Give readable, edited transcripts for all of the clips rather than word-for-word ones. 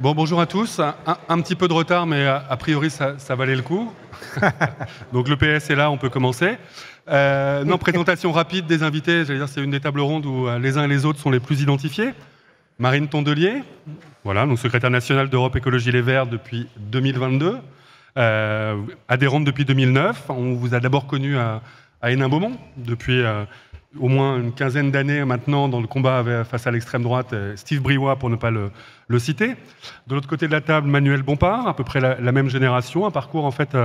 Bonjour à tous. Un petit peu de retard, mais a priori, ça valait le coup. Donc le PS est là, on peut commencer. Présentation rapide des invités. J'allais dire, c'est une des tables rondes où les uns et les autres sont les plus identifiés. Marine Tondelier, voilà, donc secrétaire nationale d'Europe Écologie Les Verts depuis 2022. Adhérente depuis 2009. On vous a d'abord connu à Hénin-Beaumont depuis au moins une quinzaine d'années maintenant dans le combat face à l'extrême droite, Steve Briouat pour ne pas le citer. De l'autre côté de la table, Manuel Bompard, à peu près la même génération, un parcours en fait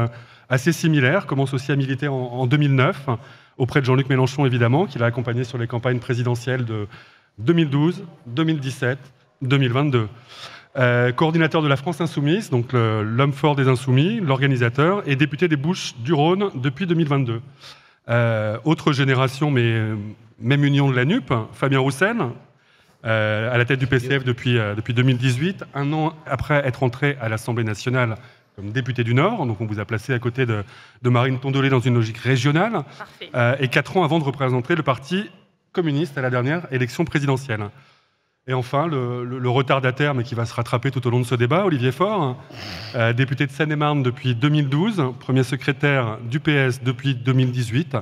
assez similaire, commence aussi à militer en 2009, auprès de Jean-Luc Mélenchon évidemment, qui l'a accompagné sur les campagnes présidentielles de 2012, 2017, 2022. Coordinateur de la France Insoumise, donc l'homme fort des Insoumis, l'organisateur, et député des Bouches-du-Rhône depuis 2022. Autre génération, mais même union de la NUP, Fabien Roussel, à la tête du PCF depuis 2018, un an après être entré à l'Assemblée nationale comme député du Nord, donc on vous a placé à côté de Marine Tondelier dans une logique régionale, et 4 ans avant de représenter le Parti communiste à la dernière élection présidentielle. Et enfin, le retardataire, mais qui va se rattraper tout au long de ce débat, Olivier Faure, député de Seine-et-Marne depuis 2012, premier secrétaire du PS depuis 2018,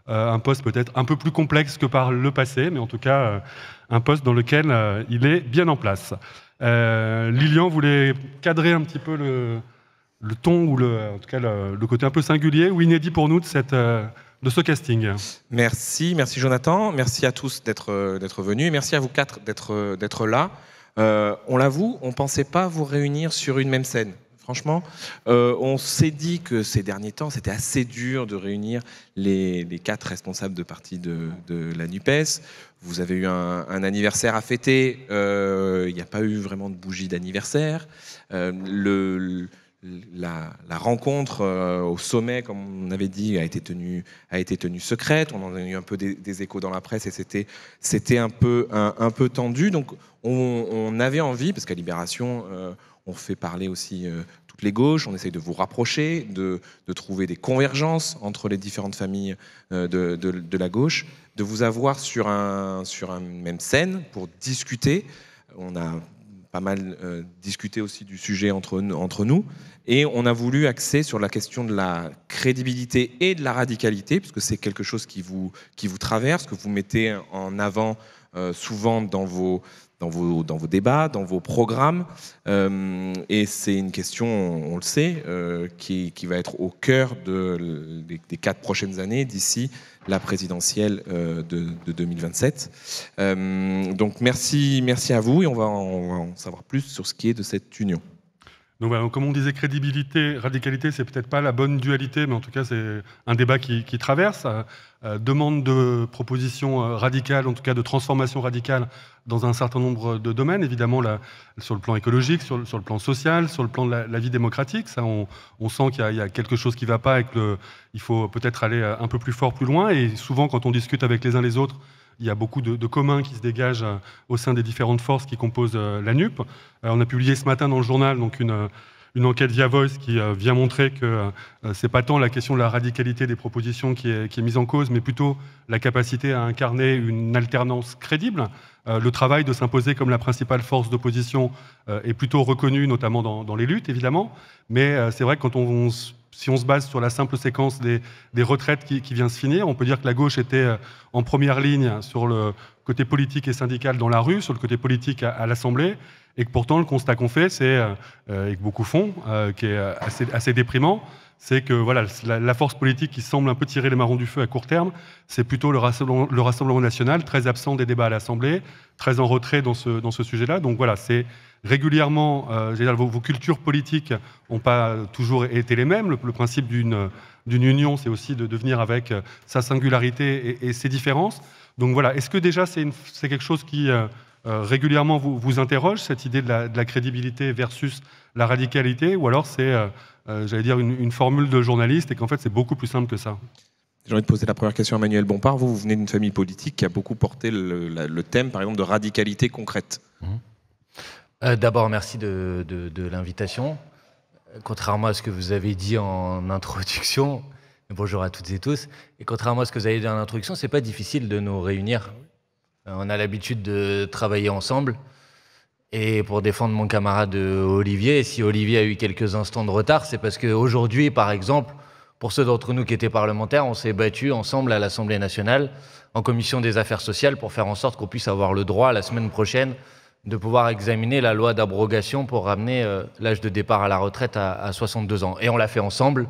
un poste peut-être un peu plus complexe que par le passé, mais en tout cas un poste dans lequel il est bien en place. Lilian voulait cadrer un petit peu le ton, ou en tout cas le côté un peu singulier ou inédit pour nous de ce casting. Merci Jonathan, merci à tous d'être venus, merci à vous quatre d'être là. On l'avoue, on ne pensait pas vous réunir sur une même scène. Franchement, on s'est dit que ces derniers temps, c'était assez dur de réunir les 4 responsables de parti de la NUPES. Vous avez eu un anniversaire à fêter, il n'y a pas eu vraiment de bougie d'anniversaire. La rencontre au sommet, comme on avait dit, a été tenue secrète. On en a eu un peu des échos dans la presse et c'était un peu tendu. Donc on avait envie, parce qu'à Libération, on fait parler aussi toutes les gauches, on essaye de vous rapprocher, de trouver des convergences entre les différentes familles de la gauche, de vous avoir sur une même scène pour discuter. On a pas mal discuté aussi du sujet entre nous, et on a voulu axer sur la question de la crédibilité et de la radicalité, puisque c'est quelque chose qui vous traverse, que vous mettez en avant souvent dans vos débats, dans vos programmes, et c'est une question, on le sait, qui va être au cœur des 4 prochaines années, d'ici la présidentielle de 2027. Donc merci à vous, et on va en savoir plus sur ce qui est de cette union. Donc voilà, comme on disait, crédibilité, radicalité, c'est peut-être pas la bonne dualité, mais en tout cas c'est un débat qui traverse. Demande de propositions radicales, en tout cas de transformation radicale dans un certain nombre de domaines, évidemment sur le plan écologique, sur le plan social, sur le plan de la vie démocratique. Ça, on sent qu'il y a quelque chose qui ne va pas et qu'il faut peut-être aller un peu plus fort, plus loin. Et souvent, quand on discute avec les uns les autres, il y a beaucoup de communs qui se dégagent au sein des différentes forces qui composent la NUP. On a publié ce matin dans le journal donc une enquête via Voice qui vient montrer que c'est pas tant la question de la radicalité des propositions qui est mise en cause, mais plutôt la capacité à incarner une alternance crédible. Le travail de s'imposer comme la principale force d'opposition est plutôt reconnu, notamment dans les luttes, évidemment. Mais c'est vrai que si on se base sur la simple séquence des retraites qui vient se finir, on peut dire que la gauche était en première ligne sur le côté politique et syndical dans la rue, sur le côté politique à l'Assemblée, et que pourtant le constat qu'on fait, et que beaucoup font, qui est assez déprimant, c'est que voilà, la force politique qui semble un peu tirer les marrons du feu à court terme, c'est plutôt le Rassemblement national, très absent des débats à l'Assemblée, très en retrait dans ce sujet-là. Donc voilà, c'est régulièrement, vos cultures politiques n'ont pas toujours été les mêmes. Le principe d'une union, c'est aussi de venir avec sa singularité et ses différences. Donc voilà, est-ce que déjà c'est quelque chose qui régulièrement vous interroge, cette idée de la crédibilité versus la radicalité, ou alors c'est, j'allais dire, une formule de journaliste et qu'en fait c'est beaucoup plus simple que ça? J'ai envie de poser la première question à Manuel Bompard. Vous venez d'une famille politique qui a beaucoup porté le thème, par exemple, de radicalité concrète. D'abord, merci de l'invitation. Contrairement à ce que vous avez dit en introduction, bonjour à toutes et tous, et contrairement à ce que vous avez dit en introduction, c'est pas difficile de nous réunir. On a l'habitude de travailler ensemble. Et pour défendre mon camarade Olivier, si Olivier a eu quelques instants de retard, c'est parce qu'aujourd'hui, par exemple, pour ceux d'entre nous qui étaient parlementaires, on s'est battus ensemble à l'Assemblée nationale, en commission des affaires sociales, pour faire en sorte qu'on puisse avoir le droit, la semaine prochaine, de pouvoir examiner la loi d'abrogation pour ramener l'âge de départ à la retraite à 62 ans. Et on l'a fait ensemble,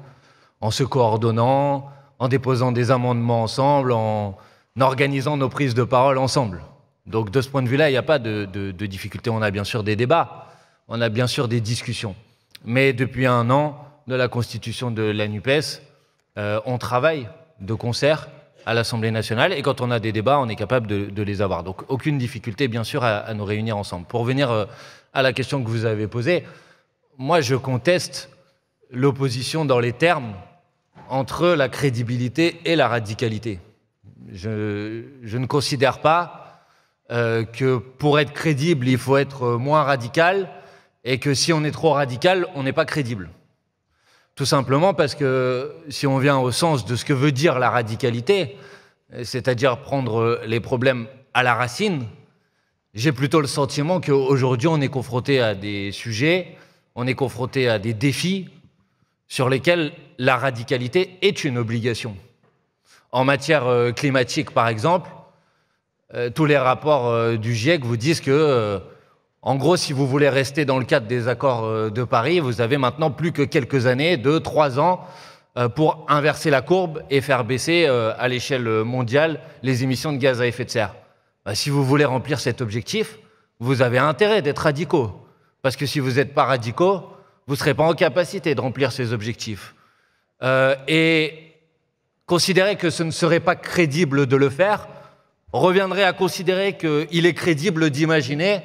en se coordonnant, en déposant des amendements ensemble, en organisant nos prises de parole ensemble. Donc de ce point de vue-là, il n'y a pas de difficulté. On a bien sûr des débats, on a bien sûr des discussions. Mais depuis 1 an de la constitution de la NUPES, on travaille de concert à l'Assemblée nationale, et quand on a des débats, on est capable de les avoir. Donc aucune difficulté, bien sûr, à nous réunir ensemble. Pour revenir à la question que vous avez posée, moi je conteste l'opposition dans les termes entre la crédibilité et la radicalité. Je ne considère pas que pour être crédible, il faut être moins radical, et que si on est trop radical, on n'est pas crédible. Tout simplement parce que si on vient au sens de ce que veut dire la radicalité, c'est-à-dire prendre les problèmes à la racine, j'ai plutôt le sentiment qu'aujourd'hui on est confronté à des sujets, on est confronté à des défis sur lesquels la radicalité est une obligation. En matière climatique, par exemple, tous les rapports du GIEC vous disent que en gros, si vous voulez rester dans le cadre des accords de Paris, vous avez maintenant plus que quelques années, 2-3 ans, pour inverser la courbe et faire baisser à l'échelle mondiale les émissions de gaz à effet de serre. Si vous voulez remplir cet objectif, vous avez intérêt d'être radicaux. Parce que si vous n'êtes pas radicaux, vous ne serez pas en capacité de remplir ces objectifs. Et considérer que ce ne serait pas crédible de le faire reviendrait à considérer qu'il est crédible d'imaginer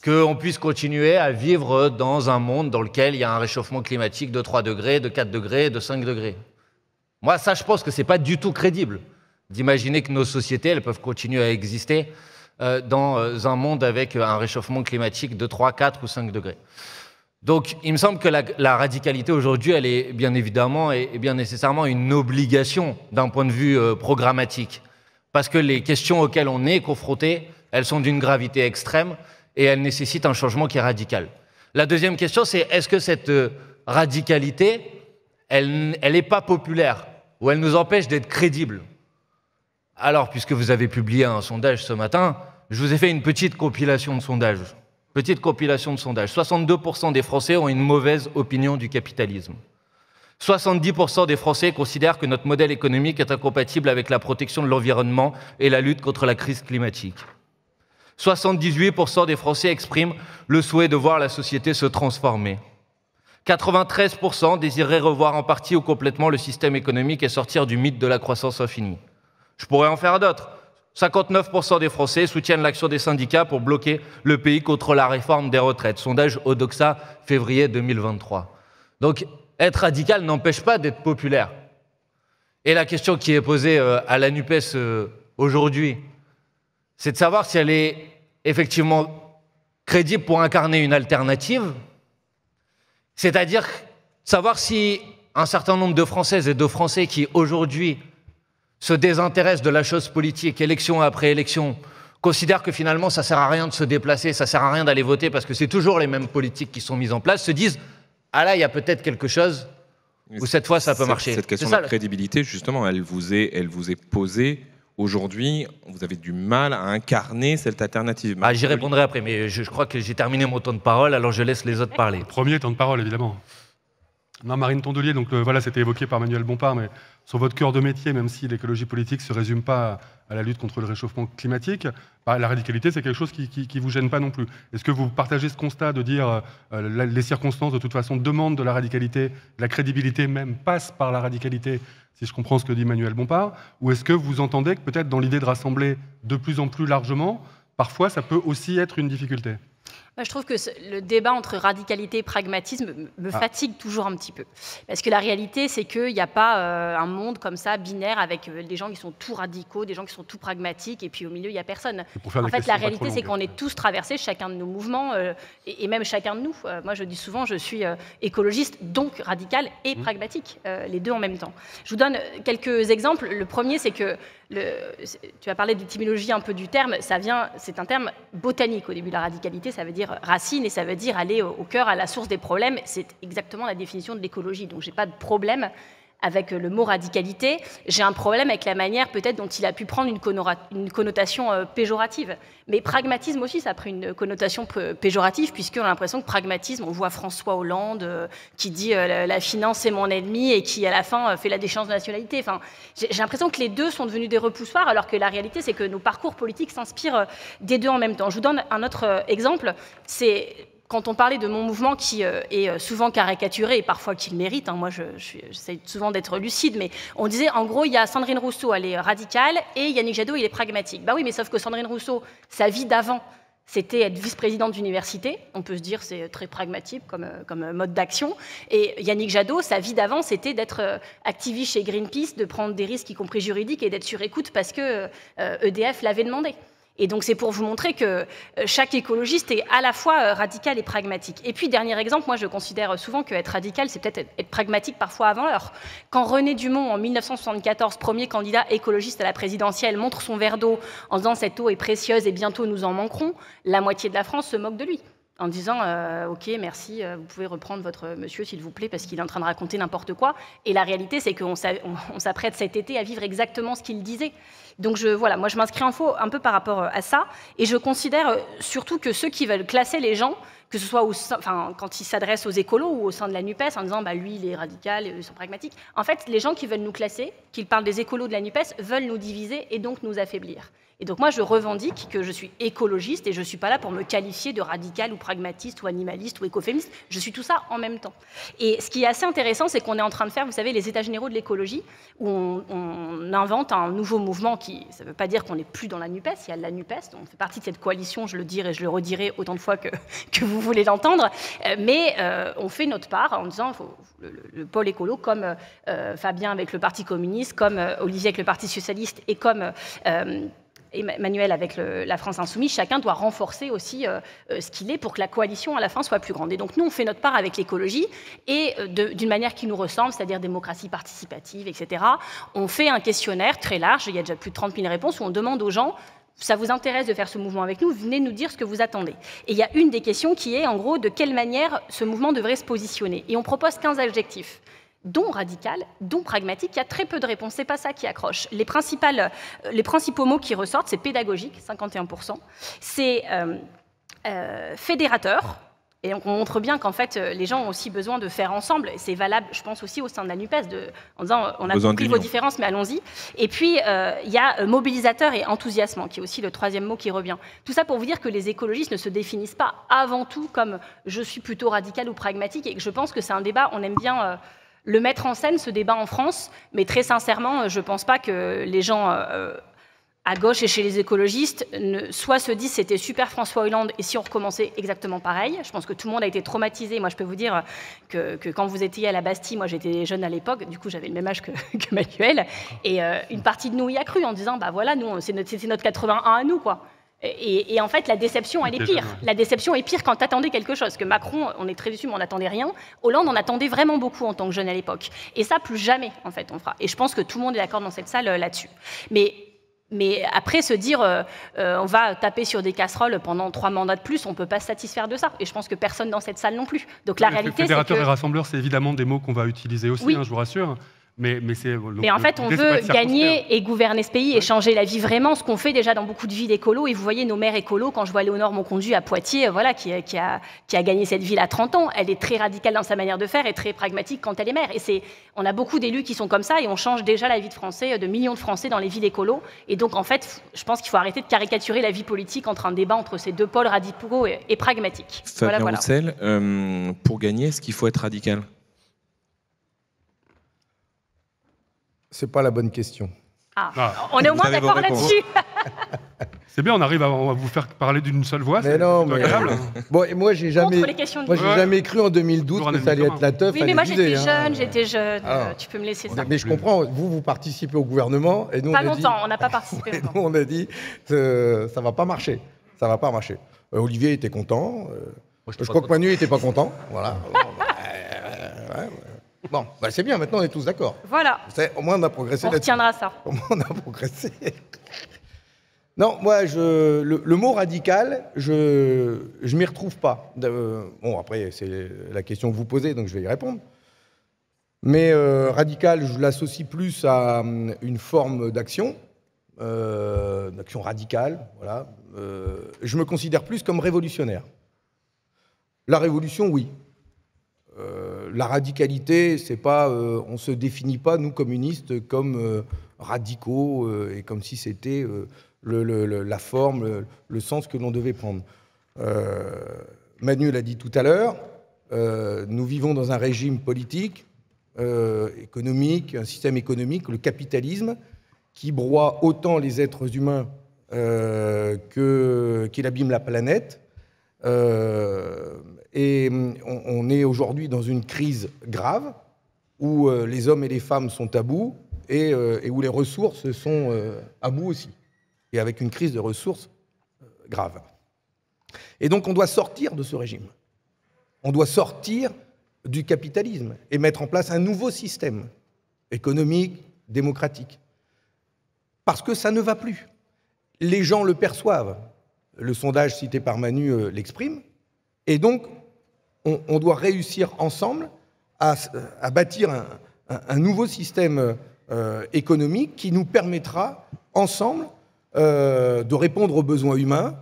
qu'on puisse continuer à vivre dans un monde dans lequel il y a un réchauffement climatique de 3 degrés, de 4 degrés, de 5 degrés. Moi, ça, je pense que ce n'est pas du tout crédible d'imaginer que nos sociétés elles peuvent continuer à exister dans un monde avec un réchauffement climatique de 3, 4 ou 5 degrés. Donc, il me semble que la radicalité aujourd'hui, elle est bien évidemment et bien nécessairement une obligation d'un point de vue programmatique. Parce que les questions auxquelles on est confronté, elles sont d'une gravité extrême, et elle nécessite un changement qui est radical. La deuxième question, c'est est-ce que cette radicalité, elle n'est pas populaire, ou elle nous empêche d'être crédibles? Alors, puisque vous avez publié un sondage ce matin, je vous ai fait une petite compilation de sondages. 62% des Français ont une mauvaise opinion du capitalisme. 70% des Français considèrent que notre modèle économique est incompatible avec la protection de l'environnement et la lutte contre la crise climatique. 78% des Français expriment le souhait de voir la société se transformer. 93% désireraient revoir en partie ou complètement le système économique et sortir du mythe de la croissance infinie. Je pourrais en faire d'autres. 59% des Français soutiennent l'action des syndicats pour bloquer le pays contre la réforme des retraites. Sondage Odoxa, février 2023. Donc, être radical n'empêche pas d'être populaire. Et la question qui est posée à la NUPES aujourd'hui, c'est de savoir si elle est effectivement crédible pour incarner une alternative, c'est-à-dire savoir si un certain nombre de Françaises et de Français qui aujourd'hui se désintéressent de la chose politique, élection après élection, considèrent que finalement ça ne sert à rien de se déplacer, ça ne sert à rien d'aller voter parce que c'est toujours les mêmes politiques qui sont mises en place, se disent « Ah là, il y a peut-être quelque chose où cette fois ça peut marcher ». Cette question de crédibilité, justement, elle vous est posée. Aujourd'hui, vous avez du mal à incarner cette alternative. J'y répondrai après, mais je crois que j'ai terminé mon temps de parole, alors je laisse les autres parler. Premier temps de parole, évidemment. Non, Marine Tondelier, donc voilà, c'était évoqué par Manuel Bompard, mais sur votre cœur de métier, même si l'écologie politique ne se résume pas à la lutte contre le réchauffement climatique, la radicalité, c'est quelque chose qui ne vous gêne pas non plus. Est-ce que vous partagez ce constat de dire les circonstances, de toute façon, demandent de la radicalité, la crédibilité même passe par la radicalité, si je comprends ce que dit Manuel Bompard, ou est-ce que vous entendez que peut-être dans l'idée de rassembler de plus en plus largement, parfois ça peut aussi être une difficulté? Moi, je trouve que le débat entre radicalité et pragmatisme me fatigue toujours un petit peu. Parce que la réalité, c'est qu'il n'y a pas un monde comme ça, binaire, avec des gens qui sont tout radicaux, des gens qui sont tout pragmatiques, et puis au milieu, il n'y a personne. En fait, la réalité, c'est qu'on est tous traversés, chacun de nos mouvements, et même chacun de nous. Moi, je dis souvent, je suis écologiste, donc radical et pragmatique, les deux en même temps. Je vous donne quelques exemples. Le premier, c'est que tu as parlé d'étymologie un peu du terme, c'est un terme botanique au début, la radicalité, ça veut dire dire racine et ça veut dire aller au cœur, à la source des problèmes. C'est exactement la définition de l'écologie. Donc, j'ai pas de problème avec le mot radicalité. J'ai un problème avec la manière peut-être dont il a pu prendre une connotation péjorative. Mais pragmatisme aussi, ça a pris une connotation péjorative, puisqu'on a l'impression que pragmatisme, on voit François Hollande qui dit la finance c'est mon ennemi et qui à la fin fait la déchéance de nationalité. Enfin, j'ai l'impression que les deux sont devenus des repoussoirs, alors que la réalité c'est que nos parcours politiques s'inspirent des deux en même temps. Je vous donne un autre exemple, c'est quand on parlait de mon mouvement qui est souvent caricaturé et parfois qu'il mérite, hein, moi j'essaie souvent d'être lucide, mais on disait en gros il y a Sandrine Rousseau, elle est radicale, et Yannick Jadot, il est pragmatique. Bah oui, mais sauf que Sandrine Rousseau, sa vie d'avant, c'était être vice-présidente d'université, on peut se dire c'est très pragmatique comme mode d'action, et Yannick Jadot, sa vie d'avant, c'était d'être activiste chez Greenpeace, de prendre des risques y compris juridiques et d'être sur écoute parce que EDF l'avait demandé. Et donc, c'est pour vous montrer que chaque écologiste est à la fois radical et pragmatique. Et puis, dernier exemple, moi, je considère souvent qu'être radical, c'est peut-être être pragmatique parfois avant l'heure. Quand René Dumont, en 1974, premier candidat écologiste à la présidentielle, montre son verre d'eau en disant « cette eau est précieuse et bientôt nous en manquerons », la moitié de la France se moque de lui, en disant ok, merci, vous pouvez reprendre votre monsieur, s'il vous plaît, parce qu'il est en train de raconter n'importe quoi. Et la réalité, c'est qu'on s'apprête cet été à vivre exactement ce qu'il disait. Donc voilà, moi je m'inscris en faux un peu par rapport à ça, et je considère surtout que ceux qui veulent classer les gens, que ce soit quand ils s'adressent aux écolos ou au sein de la NUPES, en disant lui il est radical, ils sont pragmatiques, en fait les gens qui veulent nous classer, qu'ils parlent des écolos de la NUPES, veulent nous diviser et donc nous affaiblir. Et donc moi, je revendique que je suis écologiste et je ne suis pas là pour me qualifier de radical ou pragmatiste ou animaliste ou écoféministe. Je suis tout ça en même temps. Et ce qui est assez intéressant, c'est qu'on est en train de faire, vous savez, les états généraux de l'écologie, où on invente un nouveau mouvement qui, ça ne veut pas dire qu'on n'est plus dans la NUPES, il y a la NUPES, on fait partie de cette coalition, je le dirai et je le redirai autant de fois que vous voulez l'entendre, mais on fait notre part en disant, le pôle écolo, comme Fabien avec le Parti communiste, comme Olivier avec le Parti socialiste et comme Emmanuel avec la France insoumise, chacun doit renforcer aussi ce qu'il est pour que la coalition à la fin soit plus grande. Et donc nous, on fait notre part avec l'écologie et d'une manière qui nous ressemble, c'est-à-dire démocratie participative, etc. On fait un questionnaire très large, il y a déjà plus de 30 000 réponses, où on demande aux gens, ça vous intéresse de faire ce mouvement avec nous, venez nous dire ce que vous attendez. Et il y a une des questions qui est, en gros, de quelle manière ce mouvement devrait se positionner. Et on propose 15 adjectifs, dont radical, dont pragmatique. Il y a très peu de réponses, c'est pas ça qui accroche. Les principaux mots qui ressortent, c'est pédagogique, 51%, c'est fédérateur, et on montre bien qu'en fait, les gens ont aussi besoin de faire ensemble, et c'est valable, je pense, aussi au sein de la NUPES, en disant, on a compris vos différences, mais allons-y. Et puis, il y a mobilisateur et enthousiasmant, qui est aussi le troisième mot qui revient. Tout ça pour vous dire que les écologistes ne se définissent pas avant tout comme « je suis plutôt radical ou pragmatique », et que je pense que c'est un débat, on aime bien le mettre en scène, ce débat en France, mais très sincèrement, je ne pense pas que les gens à gauche et chez les écologistes soit se disent c'était super François Hollande et si on recommençait exactement pareil. Je pense que tout le monde a été traumatisé. Moi, je peux vous dire que quand vous étiez à la Bastille, moi j'étais jeune à l'époque, du coup j'avais le même âge que Manuel, et une partie de nous y a cru en disant bah voilà, nous c'était notre 81 à nous quoi. Et en fait, la déception, elle est pire. La déception est pire quand t'attendais quelque chose. Que Macron, on est très déçus, mais on n'attendait rien. Hollande, on attendait vraiment beaucoup en tant que jeune à l'époque. Et ça, plus jamais, en fait, on fera. Et je pense que tout le monde est d'accord dans cette salle là-dessus. Mais après, se dire on va taper sur des casseroles pendant 3 mandats de plus, on ne peut pas se satisfaire de ça. Et je pense que personne dans cette salle non plus. Donc la réalité, c'est que... Fédérateur et rassembleur, c'est évidemment des mots qu'on va utiliser aussi, oui. Je vous rassure. Mais en fait, on veut gagner et gouverner ce pays et changer la vie vraiment, ce qu'on fait déjà dans beaucoup de villes écolos. Et vous voyez nos maires écolos, quand je vois Léonore Monconduit à Poitiers, voilà, qui a gagné cette ville à 30 ans, elle est très radicale dans sa manière de faire et très pragmatique quand elle est maire. Et on a beaucoup d'élus qui sont comme ça et on change déjà la vie de millions de Français dans les villes écolos. Et donc, en fait, je pense qu'il faut arrêter de caricaturer la vie politique entre un débat entre ces deux pôles radicaux et pragmatiques. Fabien Roussel, pour gagner, est-ce qu'il faut être radical ? C'est pas la bonne question. On est au moins d'accord là-dessus. C'est bien, on arrive à vous faire parler d'une seule voix. Mais non, mais agréable. Bon, et moi, j'ai jamais cru en 2012 que ça allait être la teuf. Oui, mais moi, j'étais jeune. Tu peux me laisser ça. Mais je comprends. Vous participez au gouvernement et nous, pas longtemps. On n'a pas participé. Et nous, on a dit ça va pas marcher. Ça va pas marcher. Olivier était content. Je crois que Manu n'était pas content. Voilà. Bon, c'est bien, maintenant on est tous d'accord. Voilà. Au moins on a progressé. On retiendra ça. Au moins on a progressé. Non, moi, le mot radical, je m'y retrouve pas. Bon, après, c'est la question que vous posez, donc je vais y répondre. Mais radical, je l'associe plus à une forme d'action radicale, voilà. Je me considère plus comme révolutionnaire. La révolution, oui. La radicalité, c'est pas, on se définit pas, nous, communistes, comme radicaux, et comme si c'était la forme, le sens que l'on devait prendre. Manu l'a dit tout à l'heure, nous vivons dans un régime politique, économique, un système économique, le capitalisme, qui broie autant les êtres humains qu'il abîme la planète. Et on est aujourd'hui dans une crise grave où les hommes et les femmes sont à bout et où les ressources sont à bout aussi. Et avec une crise de ressources grave. Et donc on doit sortir de ce régime. On doit sortir du capitalisme et mettre en place un nouveau système économique, démocratique. Parce que ça ne va plus. Les gens le perçoivent. Le sondage cité par Manu l'exprime. Et donc, on doit réussir ensemble à bâtir un nouveau système économique qui nous permettra, ensemble, de répondre aux besoins humains,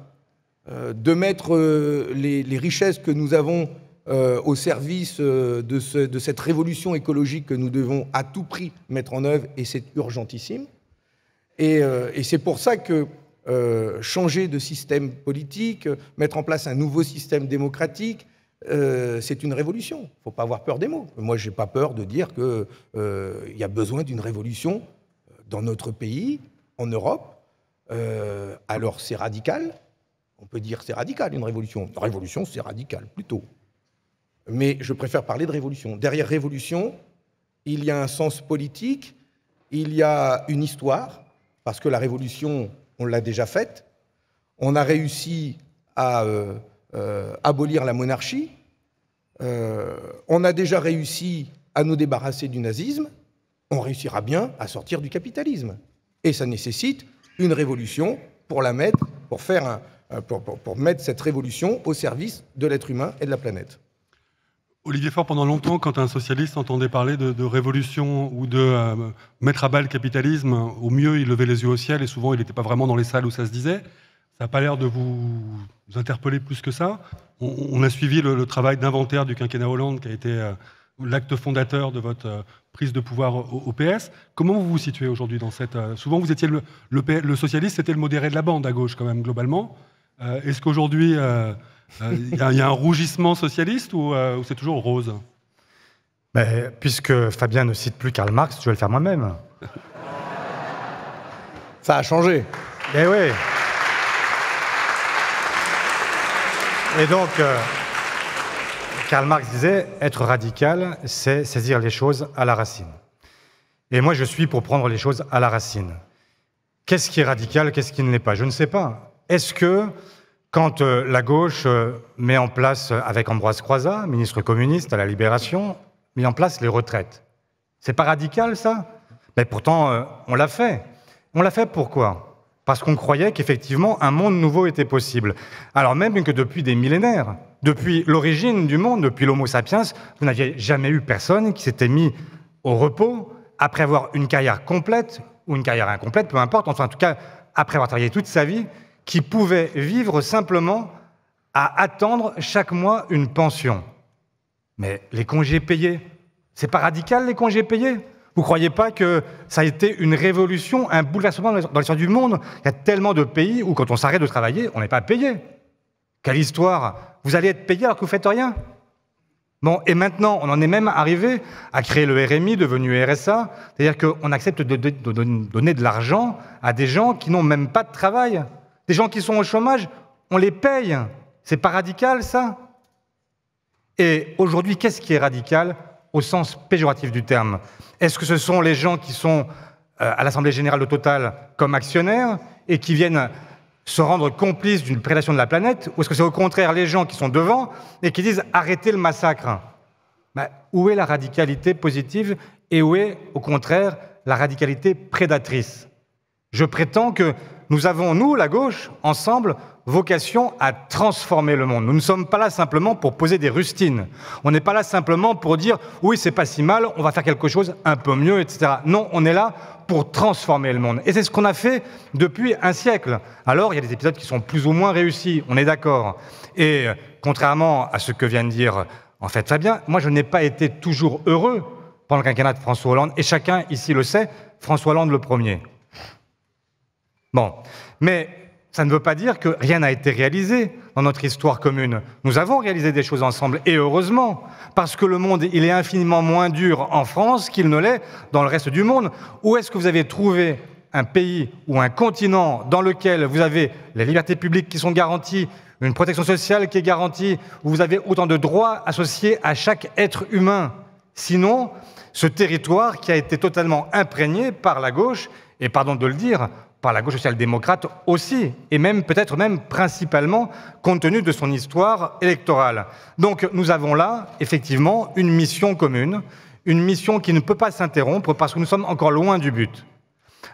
de mettre les richesses que nous avons au service de cette révolution écologique que nous devons à tout prix mettre en œuvre, et c'est urgentissime. Et c'est pour ça que changer de système politique, mettre en place un nouveau système démocratique, c'est une révolution. Il ne faut pas avoir peur des mots. Moi, je n'ai pas peur de dire qu'il y a besoin d'une révolution dans notre pays, en Europe. Alors, c'est radical. On peut dire c'est radical, une révolution. Une révolution, c'est radical, plutôt. Mais je préfère parler de révolution. Derrière révolution, il y a un sens politique, il y a une histoire, parce que la révolution, on l'a déjà faite. On a réussi à abolir la monarchie. On a déjà réussi à nous débarrasser du nazisme. On réussira bien à sortir du capitalisme. Et ça nécessite une révolution pour la mettre, pour mettre cette révolution au service de l'être humain et de la planète. Olivier Faure, pendant longtemps, quand un socialiste entendait parler de révolution ou de mettre à bas le capitalisme, au mieux, il levait les yeux au ciel et souvent, il n'était pas vraiment dans les salles où ça se disait. Ça n'a pas l'air de vous interpeller plus que ça. On a suivi le travail d'inventaire du quinquennat Hollande, qui a été l'acte fondateur de votre prise de pouvoir au PS. Comment vous vous situez aujourd'hui dans cette... souvent, vous étiez le socialiste, c'était le modéré de la bande à gauche, quand même, globalement. Est-ce qu'aujourd'hui... il y a un rougissement socialiste ou c'est toujours rose? Mais, puisque Fabien ne cite plus Karl Marx, je vais le faire moi-même. Ça a changé. Eh oui. Et donc, Karl Marx disait, être radical, c'est saisir les choses à la racine. Et moi, je suis pour prendre les choses à la racine. Qu'est-ce qui est radical, qu'est-ce qui ne l'est pas? Je ne sais pas. Est-ce que... Quand la gauche met en place, avec Ambroise Croizat, ministre communiste à la Libération, met en place les retraites, c'est pas radical, ça? Mais pourtant, on l'a fait. On l'a fait pourquoi? Parce qu'on croyait qu'effectivement, un monde nouveau était possible. Alors même que depuis des millénaires, depuis l'origine du monde, depuis l'Homo sapiens, vous n'aviez jamais eu personne qui s'était mis au repos après avoir une carrière complète, ou une carrière incomplète, peu importe, enfin en tout cas, après avoir travaillé toute sa vie, qui pouvaient vivre simplement à attendre chaque mois une pension. Mais les congés payés, c'est pas radical, les congés payés? Vous croyez pas que ça a été une révolution, un bouleversement dans l'histoire du monde? Il y a tellement de pays où, quand on s'arrête de travailler, on n'est pas payé. Quelle histoire! Vous allez être payé alors que vous faites rien? Bon, et maintenant, on en est même arrivé à créer le RMI, devenu RSA, c'est-à-dire qu'on accepte de donner de l'argent à des gens qui n'ont même pas de travail. Des gens qui sont au chômage, on les paye. C'est pas radical, ça? Et aujourd'hui, qu'est-ce qui est radical au sens péjoratif du terme? Est-ce que ce sont les gens qui sont à l'Assemblée générale de Total comme actionnaires et qui viennent se rendre complices d'une prédation de la planète? Ou est-ce que c'est au contraire les gens qui sont devant et qui disent « arrêtez le massacre » Ben, où est la radicalité positive et où est, au contraire, la radicalité prédatrice? Je prétends que nous avons, nous, la gauche, ensemble, vocation à transformer le monde. Nous ne sommes pas là simplement pour poser des rustines. On n'est pas là simplement pour dire « oui, c'est pas si mal, on va faire quelque chose un peu mieux, etc. » Non, on est là pour transformer le monde. Et c'est ce qu'on a fait depuis un siècle. Alors, il y a des épisodes qui sont plus ou moins réussis, on est d'accord. Et contrairement à ce que vient de dire en fait Fabien, moi je n'ai pas été toujours heureux pendant le quinquennat de François Hollande, et chacun ici le sait, François Hollande le premier. Bon, mais ça ne veut pas dire que rien n'a été réalisé dans notre histoire commune. Nous avons réalisé des choses ensemble, et heureusement, parce que le monde, il est infiniment moins dur en France qu'il ne l'est dans le reste du monde. Où est-ce que vous avez trouvé un pays ou un continent dans lequel vous avez les libertés publiques qui sont garanties, une protection sociale qui est garantie, où vous avez autant de droits associés à chaque être humain? Sinon, ce territoire qui a été totalement imprégné par la gauche, et pardon de le dire, par la gauche social-démocrate aussi, et même peut-être même principalement compte tenu de son histoire électorale. Donc nous avons là, effectivement, une mission commune, une mission qui ne peut pas s'interrompre parce que nous sommes encore loin du but.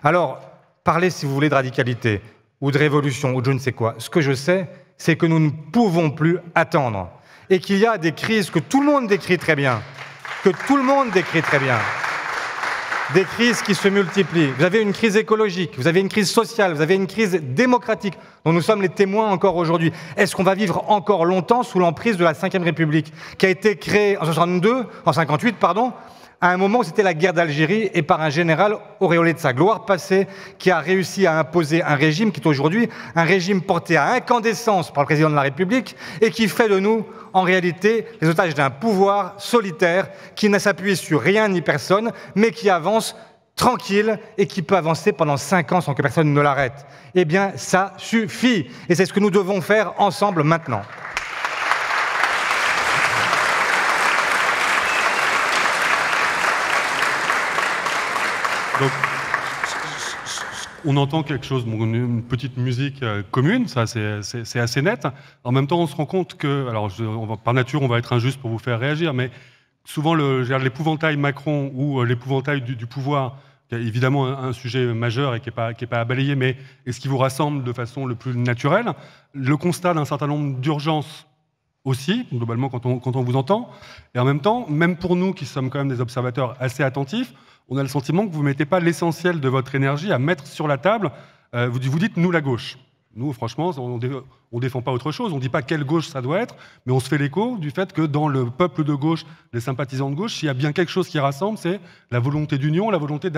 Alors, parlez, si vous voulez, de radicalité, ou de révolution, ou de je ne sais quoi. Ce que je sais, c'est que nous ne pouvons plus attendre, et qu'il y a des crises que tout le monde décrit très bien, des crises qui se multiplient. Vous avez une crise écologique, vous avez une crise sociale, vous avez une crise démocratique dont nous sommes les témoins encore aujourd'hui. Est-ce qu'on va vivre encore longtemps sous l'emprise de la Ve République, qui a été créée en 58, à un moment où c'était la guerre d'Algérie, et par un général auréolé de sa gloire passée, qui a réussi à imposer un régime qui est aujourd'hui un régime porté à incandescence par le président de la République, et qui fait de nous, en réalité, les otages d'un pouvoir solitaire qui ne s'appuie sur rien ni personne, mais qui avance tranquille et qui peut avancer pendant 5 ans sans que personne ne l'arrête. Eh bien, ça suffit. Et c'est ce que nous devons faire ensemble maintenant. Donc, on entend quelque chose, une petite musique commune, ça c'est assez net. En même temps, on se rend compte que, alors par nature, on va être injuste pour vous faire réagir, mais souvent l'épouvantail Macron ou l'épouvantail du pouvoir, qui est évidemment un sujet majeur et qui est pas à balayer, mais est ce qui vous rassemble de façon le plus naturelle, le constat d'un certain nombre d'urgences aussi, globalement, quand on vous entend, et en même temps, même pour nous qui sommes quand même des observateurs assez attentifs, on a le sentiment que vous ne mettez pas l'essentiel de votre énergie à mettre sur la table. Vous dites, nous, la gauche. Nous, franchement, on ne défend pas autre chose. On ne dit pas quelle gauche ça doit être, mais on se fait l'écho du fait que dans le peuple de gauche, les sympathisants de gauche, s'il y a bien quelque chose qui rassemble, c'est la volonté d'union, la volonté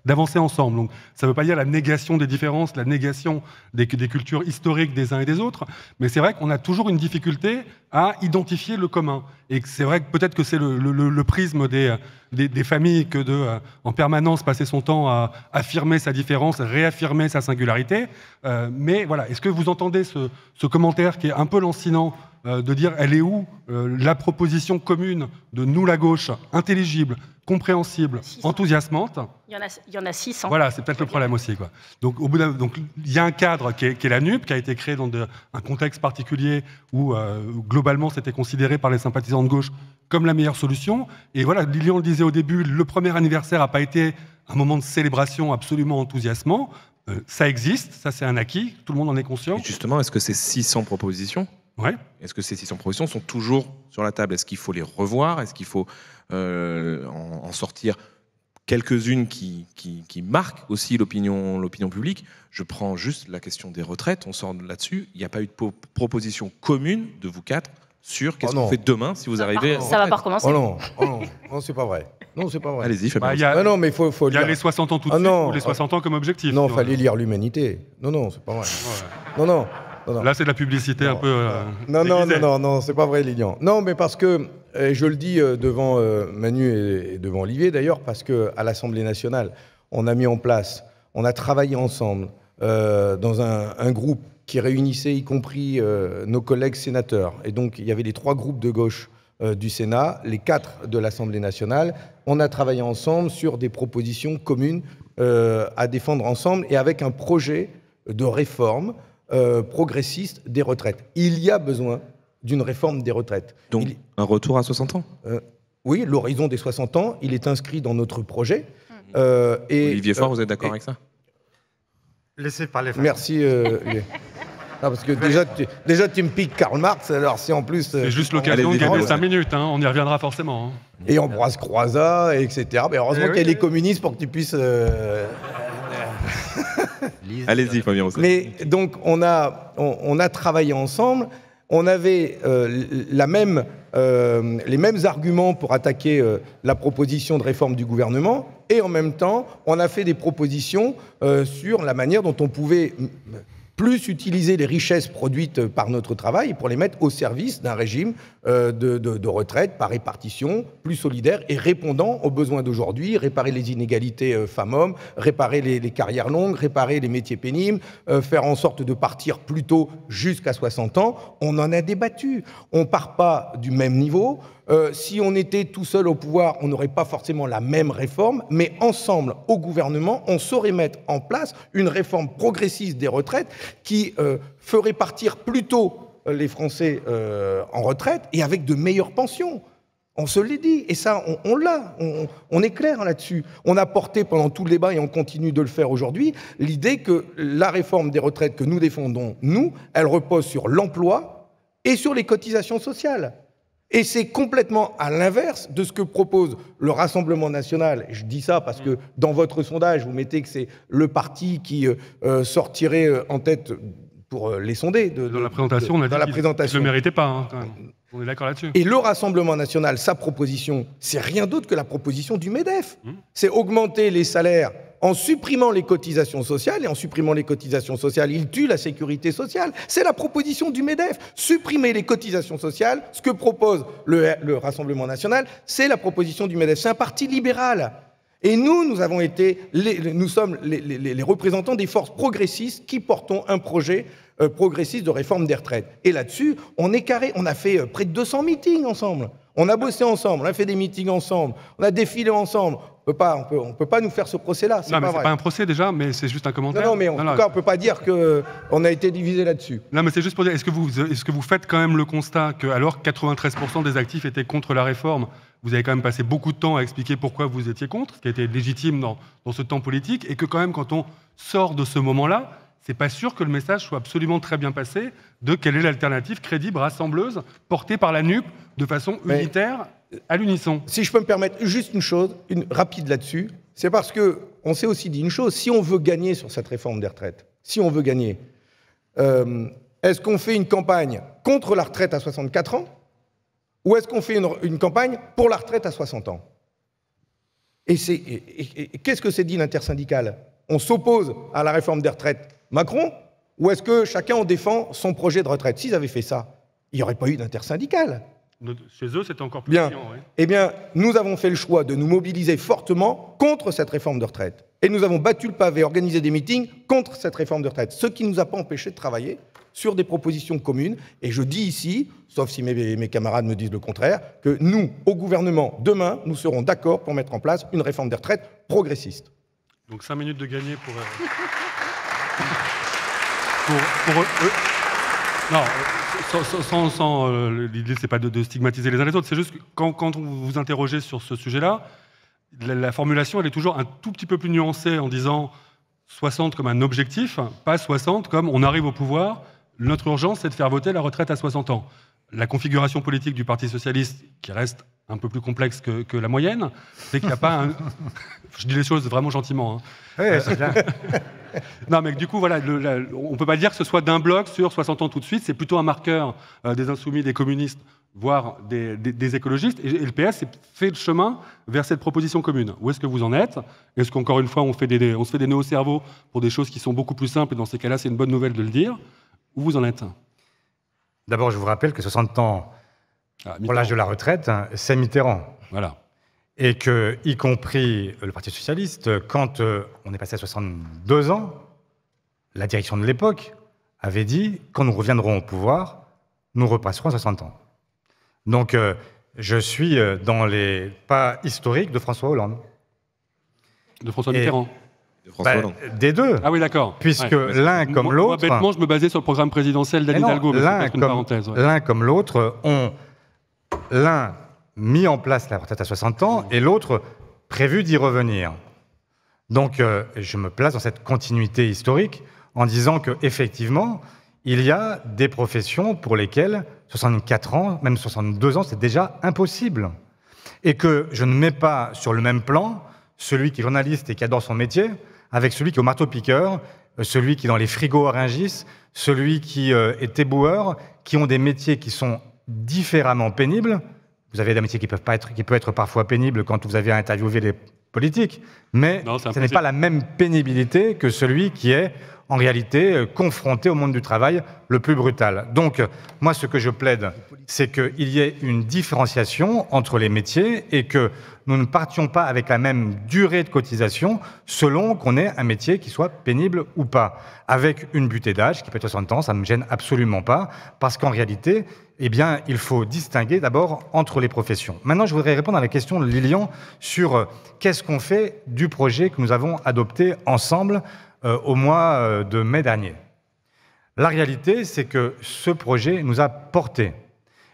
d'avancer ensemble. Donc, ça ne veut pas dire la négation des différences, la négation des cultures historiques des uns et des autres, mais c'est vrai qu'on a toujours une difficulté à identifier le commun. Et c'est vrai que peut-être que c'est le prisme des familles que en permanence passer son temps à affirmer sa différence, réaffirmer sa singularité. Mais voilà, est-ce que vous entendez ce commentaire qui est un peu lancinant de dire elle est où la proposition commune de nous la gauche, intelligible, compréhensible, 600. Enthousiasmante. Il y en a 600. Voilà, c'est peut-être le problème aussi, quoi. Donc il y a un cadre qui est la NUP, qui a été créé dans un contexte particulier où globalement c'était considéré par les sympathisants de gauche comme la meilleure solution. Et voilà, Lilian le disait au début, le premier anniversaire n'a pas été un moment de célébration absolument enthousiasmant. Ça existe, ça c'est un acquis, tout le monde en est conscient. Et justement, est-ce que ces 600 propositions, est-ce que ces 600 propositions sont toujours sur la table? Est-ce qu'il faut les revoir? Est-ce qu'il faut en sortir quelques-unes qui marquent aussi l'opinion publique? Je prends juste la question des retraites, on sort là-dessus. Il n'y a pas eu de proposition commune de vous quatre sur qu'est-ce qu'on fait demain si vous arrivez... Ça va pas recommencer. Oh non, c'est pas vrai. Non, c'est pas vrai. Allez-y, Fabien. Non, mais faut il y a les 60 ans tout de suite ou les 60 ans comme objectif. Non, il fallait lire l'Humanité. Non, c'est pas vrai. Ouais. Non. Là, c'est de la publicité un peu... Non, c'est pas vrai, Lilian. Non, mais parce que, je le dis devant Manu et devant Olivier d'ailleurs, parce qu'à l'Assemblée nationale, on a mis en place, on a travaillé ensemble dans un groupe qui réunissait y compris nos collègues sénateurs. Et donc, il y avait les 3 groupes de gauche du Sénat, les 4 de l'Assemblée nationale. On a travaillé ensemble sur des propositions communes à défendre ensemble et avec un projet de réforme progressiste des retraites. Il y a besoin d'une réforme des retraites. Donc, un retour à 60 ans Oui, l'horizon des 60 ans, il est inscrit dans notre projet. Olivier Faure, vous êtes d'accord avec ça? Laissez parler. Merci. Parce que déjà, tu me piques Karl Marx, alors si en plus... C'est juste l'occasion de gagner 5 minutes, hein, on y reviendra forcément. Hein. Et Ambroise Croizat, etc. Mais heureusement qu'il y a les communistes pour que tu puisses... Allez-y, Fabien Roussel. Mais donc, on a travaillé ensemble, on avait les mêmes arguments pour attaquer la proposition de réforme du gouvernement, et en même temps, on a fait des propositions sur la manière dont on pouvait plus utiliser les richesses produites par notre travail pour les mettre au service d'un régime de retraite par répartition plus solidaire et répondant aux besoins d'aujourd'hui, réparer les inégalités femmes-hommes, réparer les carrières longues, réparer les métiers pénibles, faire en sorte de partir plus tôt jusqu'à 60 ans. On en a débattu. On ne part pas du même niveau. Si on était tout seul au pouvoir, on n'aurait pas forcément la même réforme, mais ensemble, au gouvernement, on saurait mettre en place une réforme progressiste des retraites qui ferait partir plus tôt les Français en retraite et avec de meilleures pensions. On se l'est dit, et ça, on l'a, on est clair là-dessus. On a porté pendant tout le débat, et on continue de le faire aujourd'hui, l'idée que la réforme des retraites que nous défendons, nous, elle repose sur l'emploi et sur les cotisations sociales. Et c'est complètement à l'inverse de ce que propose le Rassemblement national. Et je dis ça parce que dans votre sondage, vous mettez que c'est le parti qui sortirait en tête pour les sonder. Dans la présentation, on a dit qu'il ne le méritait pas. Hein, quand même. On est d'accord là-dessus. Et le Rassemblement national, sa proposition, c'est rien d'autre que la proposition du MEDEF. C'est augmenter les salaires en supprimant les cotisations sociales, et en supprimant les cotisations sociales, il tue la sécurité sociale. C'est la proposition du MEDEF. Supprimer les cotisations sociales, ce que propose le Rassemblement national, c'est la proposition du MEDEF. C'est un parti libéral. Et nous sommes les représentants des forces progressistes qui portons un projet progressiste de réforme des retraites. Et là-dessus, on est carré. On a fait près de 200 meetings ensemble. On a bossé ensemble, on a fait des meetings ensemble, on a défilé ensemble. On peut pas nous faire ce procès-là, c'est pas vrai. C'est pas un procès déjà, mais c'est juste un commentaire. Non, mais en tout cas, on peut pas dire qu'on a été divisé là-dessus. Non, mais c'est juste pour dire, est-ce que vous faites quand même le constat que, alors que 93% des actifs étaient contre la réforme, vous avez quand même passé beaucoup de temps à expliquer pourquoi vous étiez contre, ce qui a été légitime dans ce temps politique, et que quand même, quand on sort de ce moment-là, c'est pas sûr que le message soit absolument très bien passé de quelle est l'alternative crédible, rassembleuse, portée par la NUP de façon unitaire, à l'unisson. Si je peux me permettre juste une chose, rapide là-dessus, c'est parce qu'on s'est aussi dit une chose, si on veut gagner sur cette réforme des retraites, si on veut gagner, est-ce qu'on fait une campagne contre la retraite à 64 ans ou est-ce qu'on fait une campagne pour la retraite à 60 ans? Et qu'est-ce que c'est dit l'intersyndicale? On s'oppose à la réforme des retraites Macron, ou est-ce que chacun en défend son projet de retraite? S'ils avaient fait ça, il n'y aurait pas eu d'intersyndicale. Chez eux, c'était encore plus bien. brillant, oui. Eh bien, nous avons fait le choix de nous mobiliser fortement contre cette réforme de retraite. Et nous avons battu le pavé, organisé des meetings contre cette réforme de retraite, ce qui ne nous a pas empêché de travailler sur des propositions communes. Et je dis ici, sauf si mes camarades me disent le contraire, que nous, au gouvernement, demain, nous serons d'accord pour mettre en place une réforme des retraites progressiste. Donc 5 minutes de gagner pour non, l'idée c'est pas de stigmatiser les uns les autres, c'est juste que quand vous vous interrogez sur ce sujet-là, la formulation elle est toujours un tout petit peu plus nuancée en disant 60 comme un objectif, pas 60 comme on arrive au pouvoir, notre urgence c'est de faire voter la retraite à 60 ans. La configuration politique du Parti socialiste, qui reste un peu plus complexe que la moyenne, c'est qu'il n'y a pas un... Je dis les choses vraiment gentiment. Hein. Oui, c'est bien. Non, mais du coup, voilà, on ne peut pas dire que ce soit d'un bloc sur 60 ans tout de suite, c'est plutôt un marqueur des insoumis, des communistes, voire des écologistes, et le PS fait le chemin vers cette proposition commune. Où est-ce que vous en êtes? Est-ce qu'encore une fois, on se fait des nœuds au cerveau pour des choses qui sont beaucoup plus simples, et dans ces cas-là, c'est une bonne nouvelle de le dire? Où vous en êtes? D'abord, je vous rappelle que 60 ans pour l'âge de la retraite, c'est Mitterrand. Voilà. Et que, y compris le Parti socialiste, quand on est passé à 62 ans, la direction de l'époque avait dit, quand nous reviendrons au pouvoir, nous repasserons à 60 ans. Donc, je suis dans les pas historiques de François Hollande. De François Mitterrand. De François Hollande. Des deux. Ah oui, d'accord. Puisque l'un comme l'autre... Moi, bêtement, je me basais sur le programme présidentiel d'Anne Hidalgo, mais c'est une parenthèse. Ouais. L'un comme l'autre ont... L'un mis en place la retraite à 60 ans et l'autre prévu d'y revenir. Donc, je me place dans cette continuité historique en disant qu'effectivement, il y a des professions pour lesquelles 64 ans, même 62 ans, c'est déjà impossible. Et que je ne mets pas sur le même plan celui qui est journaliste et qui adore son métier avec celui qui est au marteau-piqueur, celui qui est dans les frigos à Rungis, celui qui est éboueur, qui ont des métiers qui sont différemment pénibles. Vous avez des métiers qui peuvent être parfois pénibles quand vous avez à interviewer des politiques, mais ce n'est pas la même pénibilité que celui qui est en réalité confronté au monde du travail le plus brutal. Donc, moi, ce que je plaide, c'est qu'il y ait une différenciation entre les métiers et que nous ne partions pas avec la même durée de cotisation selon qu'on ait un métier qui soit pénible ou pas. Avec une butée d'âge qui peut être 60 ans, ça ne me gêne absolument pas, parce qu'en réalité, eh bien, il faut distinguer d'abord entre les professions. Maintenant, je voudrais répondre à la question de Lilian sur qu'est-ce qu'on fait du projet que nous avons adopté ensemble au mois de mai dernier. La réalité, c'est que ce projet nous a portés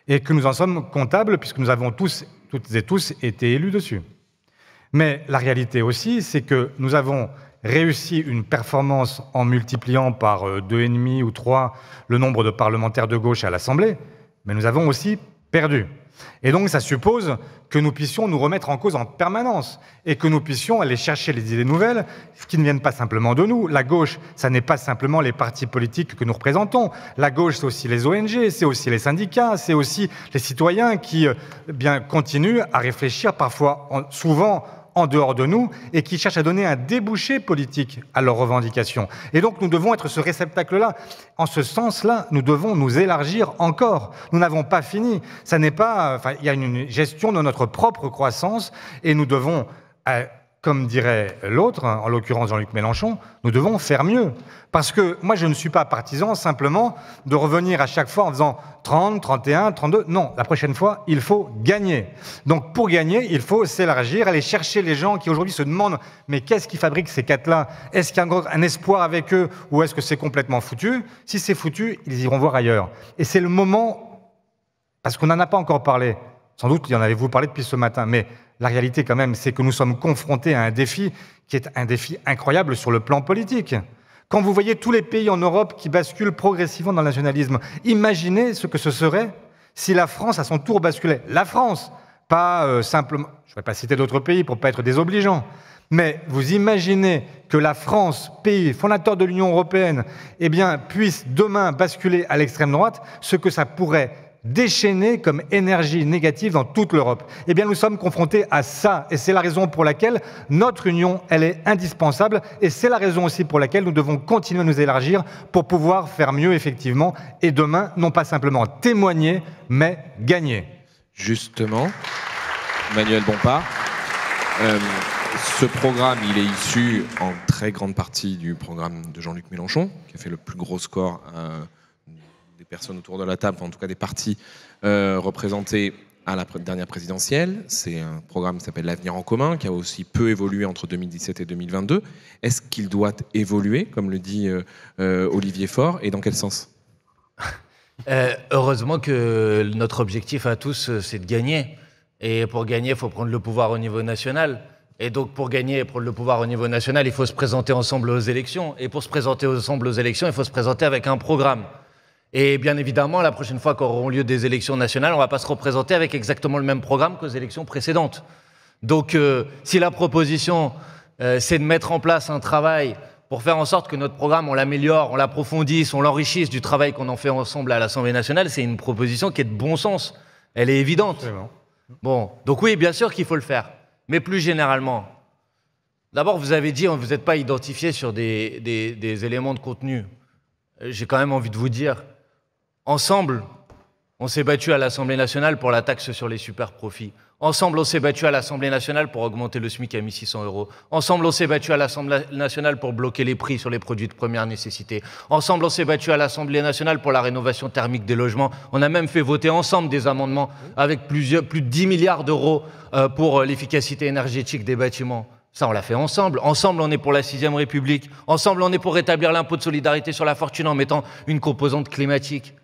et que nous en sommes comptables puisque nous avons toutes et tous été élus dessus. Mais la réalité aussi, c'est que nous avons réussi une performance en multipliant par 2,5 ou 3 le nombre de parlementaires de gauche à l'Assemblée, mais nous avons aussi perdu. Et donc, ça suppose que nous puissions nous remettre en cause en permanence et que nous puissions aller chercher les idées nouvelles qui ne viennent pas simplement de nous. La gauche, ça n'est pas simplement les partis politiques que nous représentons. La gauche, c'est aussi les ONG, c'est aussi les syndicats, c'est aussi les citoyens qui bien continuent à réfléchir parfois, souvent en dehors de nous, et qui cherchent à donner un débouché politique à leurs revendications. Et donc, nous devons être ce réceptacle-là. En ce sens-là, nous devons nous élargir encore. Nous n'avons pas fini. Ça n'est pas... Enfin, il y a une gestion de notre propre croissance, et nous devons, comme dirait l'autre, en l'occurrence Jean-Luc Mélenchon, nous devons faire mieux. Parce que moi, je ne suis pas partisan simplement de revenir à chaque fois en faisant 30, 31, 32. Non, la prochaine fois, il faut gagner. Donc, pour gagner, il faut s'élargir, aller chercher les gens qui aujourd'hui se demandent « Mais qu'est-ce qui fabrique ces quatre-là? Est-ce qu'il y a encore un espoir avec eux ou est-ce que c'est complètement foutu ?» Si c'est foutu, ils iront voir ailleurs. Et c'est le moment, parce qu'on n'en a pas encore parlé, sans doute, il y en avez-vous parlé depuis ce matin, mais la réalité quand même, c'est que nous sommes confrontés à un défi qui est un défi incroyable sur le plan politique. Quand vous voyez tous les pays en Europe qui basculent progressivement dans le nationalisme, imaginez ce que ce serait si la France, à son tour, basculait. La France, pas simplement... Je ne vais pas citer d'autres pays pour ne pas être désobligeant, mais vous imaginez que la France, pays fondateur de l'Union européenne, eh bien, puisse demain basculer à l'extrême droite, ce que ça pourrait déchaîner comme énergie négative dans toute l'Europe. Eh bien, nous sommes confrontés à ça, et c'est la raison pour laquelle notre union, elle est indispensable, et c'est la raison aussi pour laquelle nous devons continuer à nous élargir pour pouvoir faire mieux, effectivement, et demain, non pas simplement témoigner, mais gagner. Justement, Manuel Bompard, ce programme, il est issu en très grande partie du programme de Jean-Luc Mélenchon, qui a fait le plus gros score des personnes autour de la table, en tout cas des partis représentés à la dernière présidentielle. C'est un programme qui s'appelle l'Avenir en commun, qui a aussi peu évolué entre 2017 et 2022. Est-ce qu'il doit évoluer, comme le dit Olivier Faure, et dans quel sens? Heureusement que notre objectif à tous, c'est de gagner. Et pour gagner, il faut prendre le pouvoir au niveau national. Et donc, pour gagner et prendre le pouvoir au niveau national, il faut se présenter ensemble aux élections. Et pour se présenter ensemble aux élections, il faut se présenter avec un programme. Et bien évidemment, la prochaine fois qu'auront lieu des élections nationales, on ne va pas se représenter avec exactement le même programme qu'aux élections précédentes. Donc, si la proposition, c'est de mettre en place un travail pour faire en sorte que notre programme, on l'améliore, on l'approfondisse, on l'enrichisse du travail qu'on en fait ensemble à l'Assemblée nationale, c'est une proposition qui est de bon sens. Elle est évidente. Bon, donc oui, bien sûr qu'il faut le faire. Mais plus généralement, d'abord, vous avez dit, vous n'êtes pas identifié sur des éléments de contenu. J'ai quand même envie de vous dire, ensemble, on s'est battu à l'Assemblée nationale pour la taxe sur les super-profits. Ensemble, on s'est battu à l'Assemblée nationale pour augmenter le SMIC à 1 600 €. Ensemble, on s'est battu à l'Assemblée nationale pour bloquer les prix sur les produits de première nécessité. Ensemble, on s'est battu à l'Assemblée nationale pour la rénovation thermique des logements. On a même fait voter ensemble des amendements avec plus de 10 milliards d'euros pour l'efficacité énergétique des bâtiments. Ça, on l'a fait ensemble. Ensemble, on est pour la 6e République. Ensemble, on est pour rétablir l'impôt de solidarité sur la fortune en mettant une composante climatique.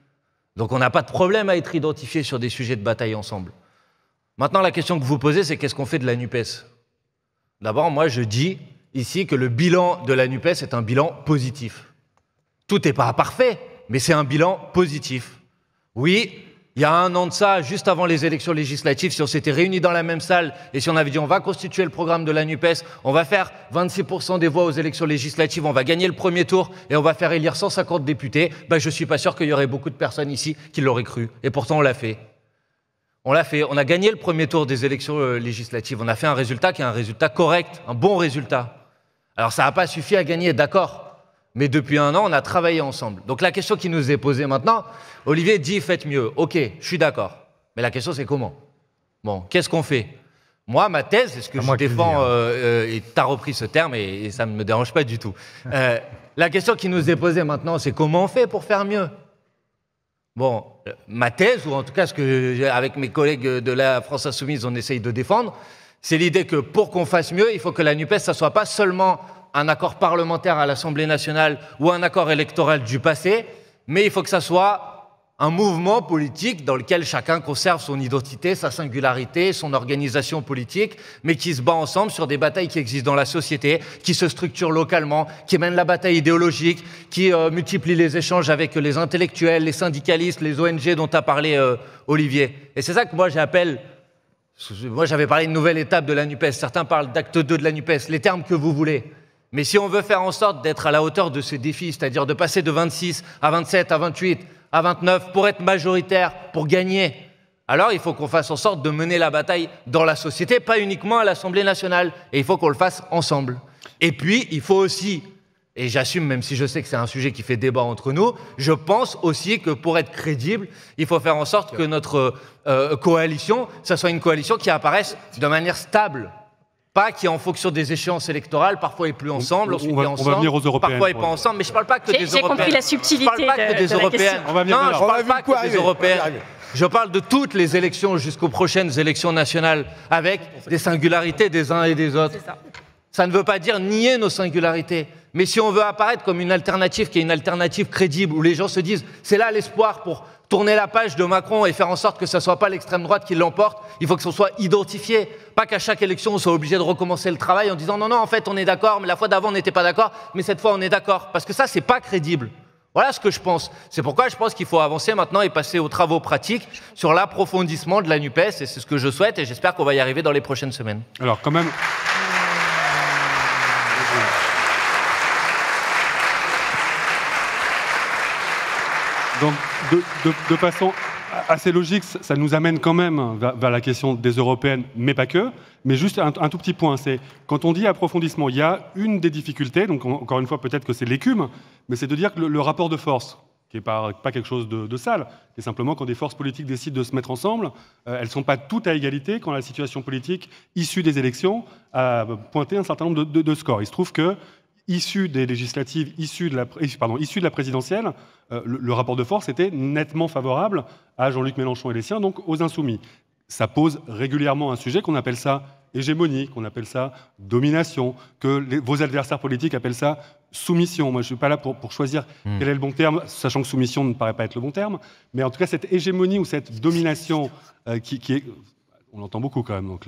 Donc, on n'a pas de problème à être identifié sur des sujets de bataille ensemble. Maintenant, la question que vous posez, c'est qu'est-ce qu'on fait de la NUPES? D'abord, moi, je dis ici que le bilan de la NUPES est un bilan positif. Tout n'est pas parfait, mais c'est un bilan positif. Oui, il y a 1 an de ça, juste avant les élections législatives, si on s'était réunis dans la même salle et si on avait dit on va constituer le programme de la NUPES, on va faire 26% des voix aux élections législatives, on va gagner le premier tour et on va faire élire 150 députés, ben je ne suis pas sûr qu'il y aurait beaucoup de personnes ici qui l'auraient cru. Et pourtant, on l'a fait. On l'a fait. On a gagné le premier tour des élections législatives. On a fait un résultat qui est un résultat correct, un bon résultat. Alors, ça n'a pas suffi à gagner, d'accord. Mais depuis 1 an, on a travaillé ensemble. Donc la question qui nous est posée maintenant, Olivier dit faites mieux. Ok, je suis d'accord. Mais la question c'est comment? Bon, qu'est-ce qu'on fait? Moi, ma thèse, est-ce que je défends, et tu as repris ce terme et ça ne me dérange pas du tout. La question qui nous est posée maintenant, c'est comment on fait pour faire mieux? Bon, ma thèse, ou en tout cas ce que avec mes collègues de la France Insoumise, on essaye de défendre, c'est l'idée que pour qu'on fasse mieux, il faut que la NUPES, ça ne soit pas seulement un accord parlementaire à l'Assemblée nationale ou un accord électoral du passé, mais il faut que ça soit un mouvement politique dans lequel chacun conserve son identité, sa singularité, son organisation politique, mais qui se bat ensemble sur des batailles qui existent dans la société, qui se structurent localement, qui mènent la bataille idéologique, qui multiplient les échanges avec les intellectuels, les syndicalistes, les ONG dont a parlé Olivier. Et c'est ça que moi j'appelle... Moi j'avais parlé de nouvelle étape de la NUPES, certains parlent d'acte 2 de la NUPES, les termes que vous voulez. Mais si on veut faire en sorte d'être à la hauteur de ce défi, c'est-à-dire de passer de 26 à 27, à 28, à 29, pour être majoritaire, pour gagner, alors il faut qu'on fasse en sorte de mener la bataille dans la société, pas uniquement à l'Assemblée nationale. Et il faut qu'on le fasse ensemble. Et puis, il faut aussi, et j'assume même si je sais que c'est un sujet qui fait débat entre nous, je pense aussi que pour être crédible, il faut faire en sorte que notre coalition, ça soit une coalition qui apparaisse de manière stable. Pas qui, en fonction des échéances électorales, parfois est plus ensemble, ensuite est ensemble, on va venir aux européennes, parfois est pas ensemble. Mais je ne parle pas que des européennes. J'ai compris la subtilité je parle pas que des européennes. On va venir non, je ne parle pas que des européennes. arriver. Je parle de toutes les élections jusqu'aux prochaines élections nationales, avec des singularités des uns et des autres. C'est ça. Ça ne veut pas dire nier nos singularités. Mais si on veut apparaître comme une alternative qui est une alternative crédible, où les gens se disent c'est là l'espoir pour tourner la page de Macron et faire en sorte que ce ne soit pas l'extrême droite qui l'emporte, il faut que ce soit identifié. Pas qu'à chaque élection, on soit obligé de recommencer le travail en disant non, non, en fait, on est d'accord, mais la fois d'avant, on n'était pas d'accord, mais cette fois, on est d'accord. Parce que ça, c'est pas crédible. Voilà ce que je pense. C'est pourquoi je pense qu'il faut avancer maintenant et passer aux travaux pratiques sur l'approfondissement de la NUPES, et c'est ce que je souhaite, et j'espère qu'on va y arriver dans les prochaines semaines. Alors, quand même... Donc, de façon assez logique, ça nous amène quand même vers la question des européennes, mais pas que. Mais juste un tout petit point, c'est quand on dit approfondissement, il y a une des difficultés, donc encore une fois, peut-être que c'est l'écume, mais c'est de dire que le rapport de force, qui n'est pas quelque chose de sale, c'est simplement quand des forces politiques décident de se mettre ensemble, elles ne sont pas toutes à égalité quand la situation politique issue des élections a pointé un certain nombre de scores. Il se trouve que issu des législatives, issu de la présidentielle, le rapport de force était nettement favorable à Jean-Luc Mélenchon et les siens, donc aux Insoumis. Ça pose régulièrement un sujet qu'on appelle ça hégémonie, qu'on appelle ça domination, que vos adversaires politiques appellent ça soumission. Moi, je ne suis pas là pour choisir quel est le bon terme, sachant que soumission ne paraît pas être le bon terme, mais en tout cas, cette hégémonie ou cette domination qui est... On l'entend beaucoup quand même. Donc,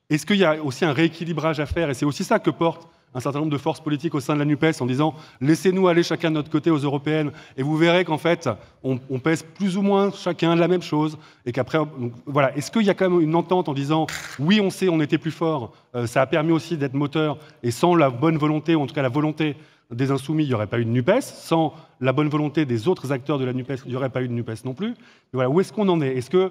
est-ce qu'il y a aussi un rééquilibrage à faire? Et c'est aussi ça que porte un certain nombre de forces politiques au sein de la NUPES en disant « laissez-nous aller chacun de notre côté aux européennes et vous verrez qu'en fait, on pèse plus ou moins chacun la même chose et qu'après, voilà. Est-ce qu'il y a quand même une entente en disant « oui, on sait, on était plus fort, ça a permis aussi d'être moteur et sans la bonne volonté, ou en tout cas la volonté des Insoumis, il n'y aurait pas eu de NUPES, sans la bonne volonté des autres acteurs de la NUPES, il n'y aurait pas eu de NUPES non plus. » Mais voilà, où est-ce qu'on en est? Est-ce que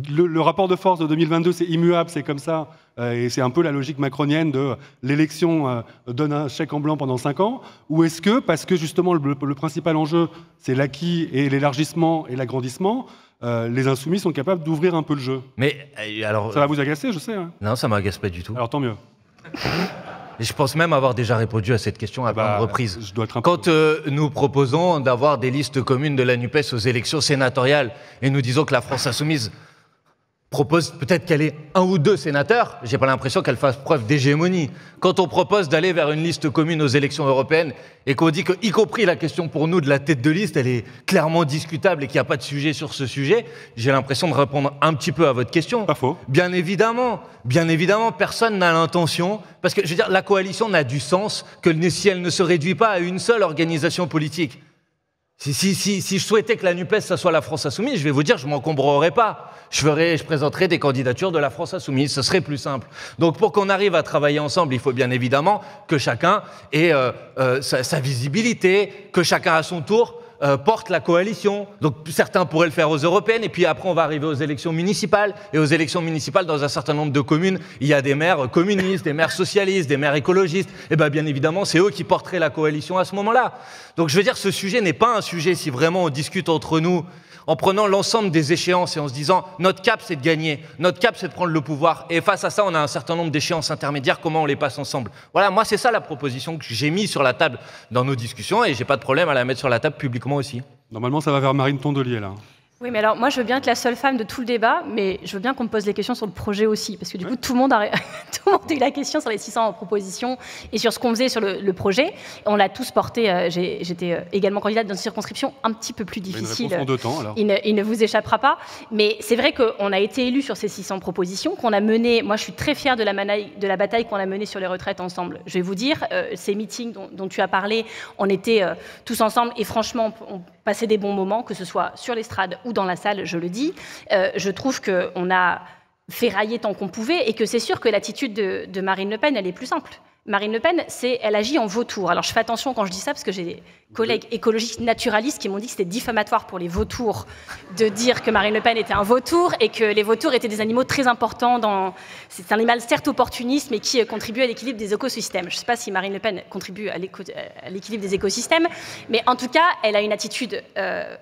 le rapport de force de 2022, c'est immuable, c'est comme ça, et c'est un peu la logique macronienne de l'élection donne un chèque en blanc pendant 5 ans, ou est-ce que, parce que justement le principal enjeu, c'est l'acquis et l'élargissement et l'agrandissement, les Insoumis sont capables d'ouvrir un peu le jeu? Mais alors... Ça va vous agacer, je sais. Hein. Non, ça ne m'agace pas du tout. Alors tant mieux. Et je pense même avoir déjà répondu à cette question à plein de reprises. Je dois être un Quand nous proposons d'avoir des listes communes de la NUPES aux élections sénatoriales et nous disons que la France Insoumise propose peut-être qu'elle ait 1 ou 2 sénateurs, j'ai pas l'impression qu'elle fasse preuve d'hégémonie. Quand on propose d'aller vers une liste commune aux élections européennes et qu'on dit que, y compris la question pour nous de la tête de liste, elle est clairement discutable et qu'il n'y a pas de sujet sur ce sujet, j'ai l'impression de répondre un petit peu à votre question. Pas faux. Bien évidemment, personne n'a l'intention, parce que je veux dire, la coalition n'a du sens que si elle ne se réduit pas à une seule organisation politique. Si je souhaitais que la NUPES, ça soit la France Insoumise, je vais vous dire, je ne m'encombrerais pas. Je présenterai des candidatures de la France Insoumise, ce serait plus simple. Donc pour qu'on arrive à travailler ensemble, il faut bien évidemment que chacun ait sa visibilité, que chacun à son tour porte la coalition. Donc certains pourraient le faire aux européennes, et puis après on va arriver aux élections municipales. Et aux élections municipales, dans un certain nombre de communes, il y a des maires communistes, des maires socialistes, des maires écologistes. Et bien évidemment, c'est eux qui porteraient la coalition à ce moment-là. Donc je veux dire, ce sujet n'est pas un sujet, si vraiment on discute entre nous, en prenant l'ensemble des échéances et en se disant notre cap c'est de gagner, notre cap c'est de prendre le pouvoir, et face à ça on a un certain nombre d'échéances intermédiaires, comment on les passe ensemble. Voilà, moi c'est ça la proposition que j'ai mise sur la table dans nos discussions, et j'ai pas de problème à la mettre sur la table publiquement aussi. Normalement ça va vers Marine Tondelier là. Oui, mais alors moi je veux bien être la seule femme de tout le débat, mais je veux bien qu'on me pose les questions sur le projet aussi, parce que du coup tout le monde a eu la question sur les 600 propositions et sur ce qu'on faisait sur le projet. On l'a tous porté, j'étais également candidate dans une circonscription un petit peu plus difficile. Une réponse en 2 temps alors. Il ne vous échappera pas, mais c'est vrai qu'on a été élus sur ces 600 propositions, qu'on a menées. Moi je suis très fière de la bataille qu'on a menée sur les retraites ensemble. Je vais vous dire, ces meetings dont tu as parlé, on était tous ensemble, et franchement on passait des bons moments, que ce soit sur l'estrade ou dans la salle, je le dis. Je trouve qu'on a fait railler tant qu'on pouvait, et que c'est sûr que l'attitude de Marine Le Pen, elle est plus simple. Marine Le Pen, elle agit en vautour. Alors je fais attention quand je dis ça, parce que j'ai des collègues écologistes naturalistes qui m'ont dit que c'était diffamatoire pour les vautours de dire que Marine Le Pen était un vautour, et que les vautours étaient des animaux très importants c'est un animal certes opportuniste, mais qui contribue à l'équilibre des écosystèmes. Je ne sais pas si Marine Le Pen contribue à l'équilibre des écosystèmes, mais en tout cas, elle a une attitude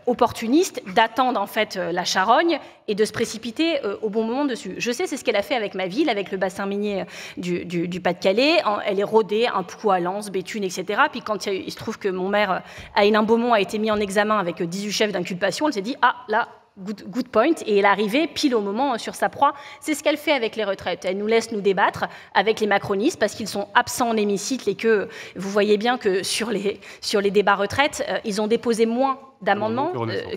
opportuniste d'attendre en fait la charogne et de se précipiter au bon moment dessus. Je sais, c'est ce qu'elle a fait avec ma ville, avec le bassin minier du Pas-de-Calais. Elle est rodée, un coup à Lens, Béthune, etc. Puis quand il se trouve que mon maire, Hénin Beaumont, a été mis en examen avec 18 chefs d'inculpation, elle s'est dit « Ah, là, good point », et elle est arrivée pile au moment sur sa proie. C'est ce qu'elle fait avec les retraites. Elle nous laisse nous débattre avec les macronistes, parce qu'ils sont absents en hémicycle, et que vous voyez bien que sur les débats retraites, ils ont déposé moins d'amendements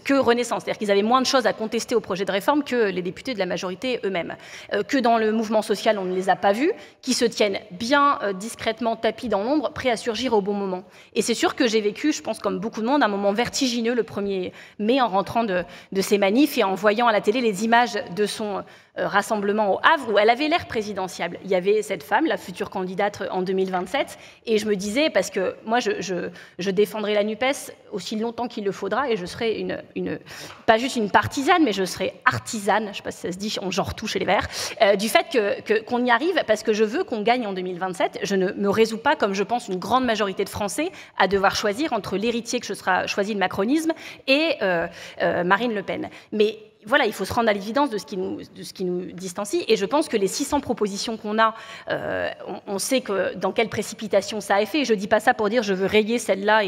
que Renaissance. C'est-à-dire qu'ils avaient moins de choses à contester au projet de réforme que les députés de la majorité eux-mêmes. Que dans le mouvement social, on ne les a pas vus, qui se tiennent bien discrètement tapis dans l'ombre, prêts à surgir au bon moment. Et c'est sûr que j'ai vécu, je pense comme beaucoup de monde, un moment vertigineux le 1er mai en rentrant de ces manifs et en voyant à la télé les images de son rassemblement au Havre, où elle avait l'air présidentiable. Il y avait cette femme, la future candidate en 2027, et je me disais, parce que moi je défendrai la NUPES aussi longtemps qu'il le faudra, et je serai pas juste une partisane, mais je serai artisane, je ne sais pas si ça se dit en genre tout chez les Verts, du fait qu'on y arrive, parce que je veux qu'on gagne en 2027. Je ne me résous pas, comme je pense une grande majorité de Français, à devoir choisir entre l'héritier que je sera choisi, le macronisme, et Marine Le Pen. Mais voilà, il faut se rendre à l'évidence de ce qui nous distancie. Et je pense que les 600 propositions qu'on a, on sait dans quelle précipitation ça a fait. Je ne dis pas ça pour dire je veux rayer celle-là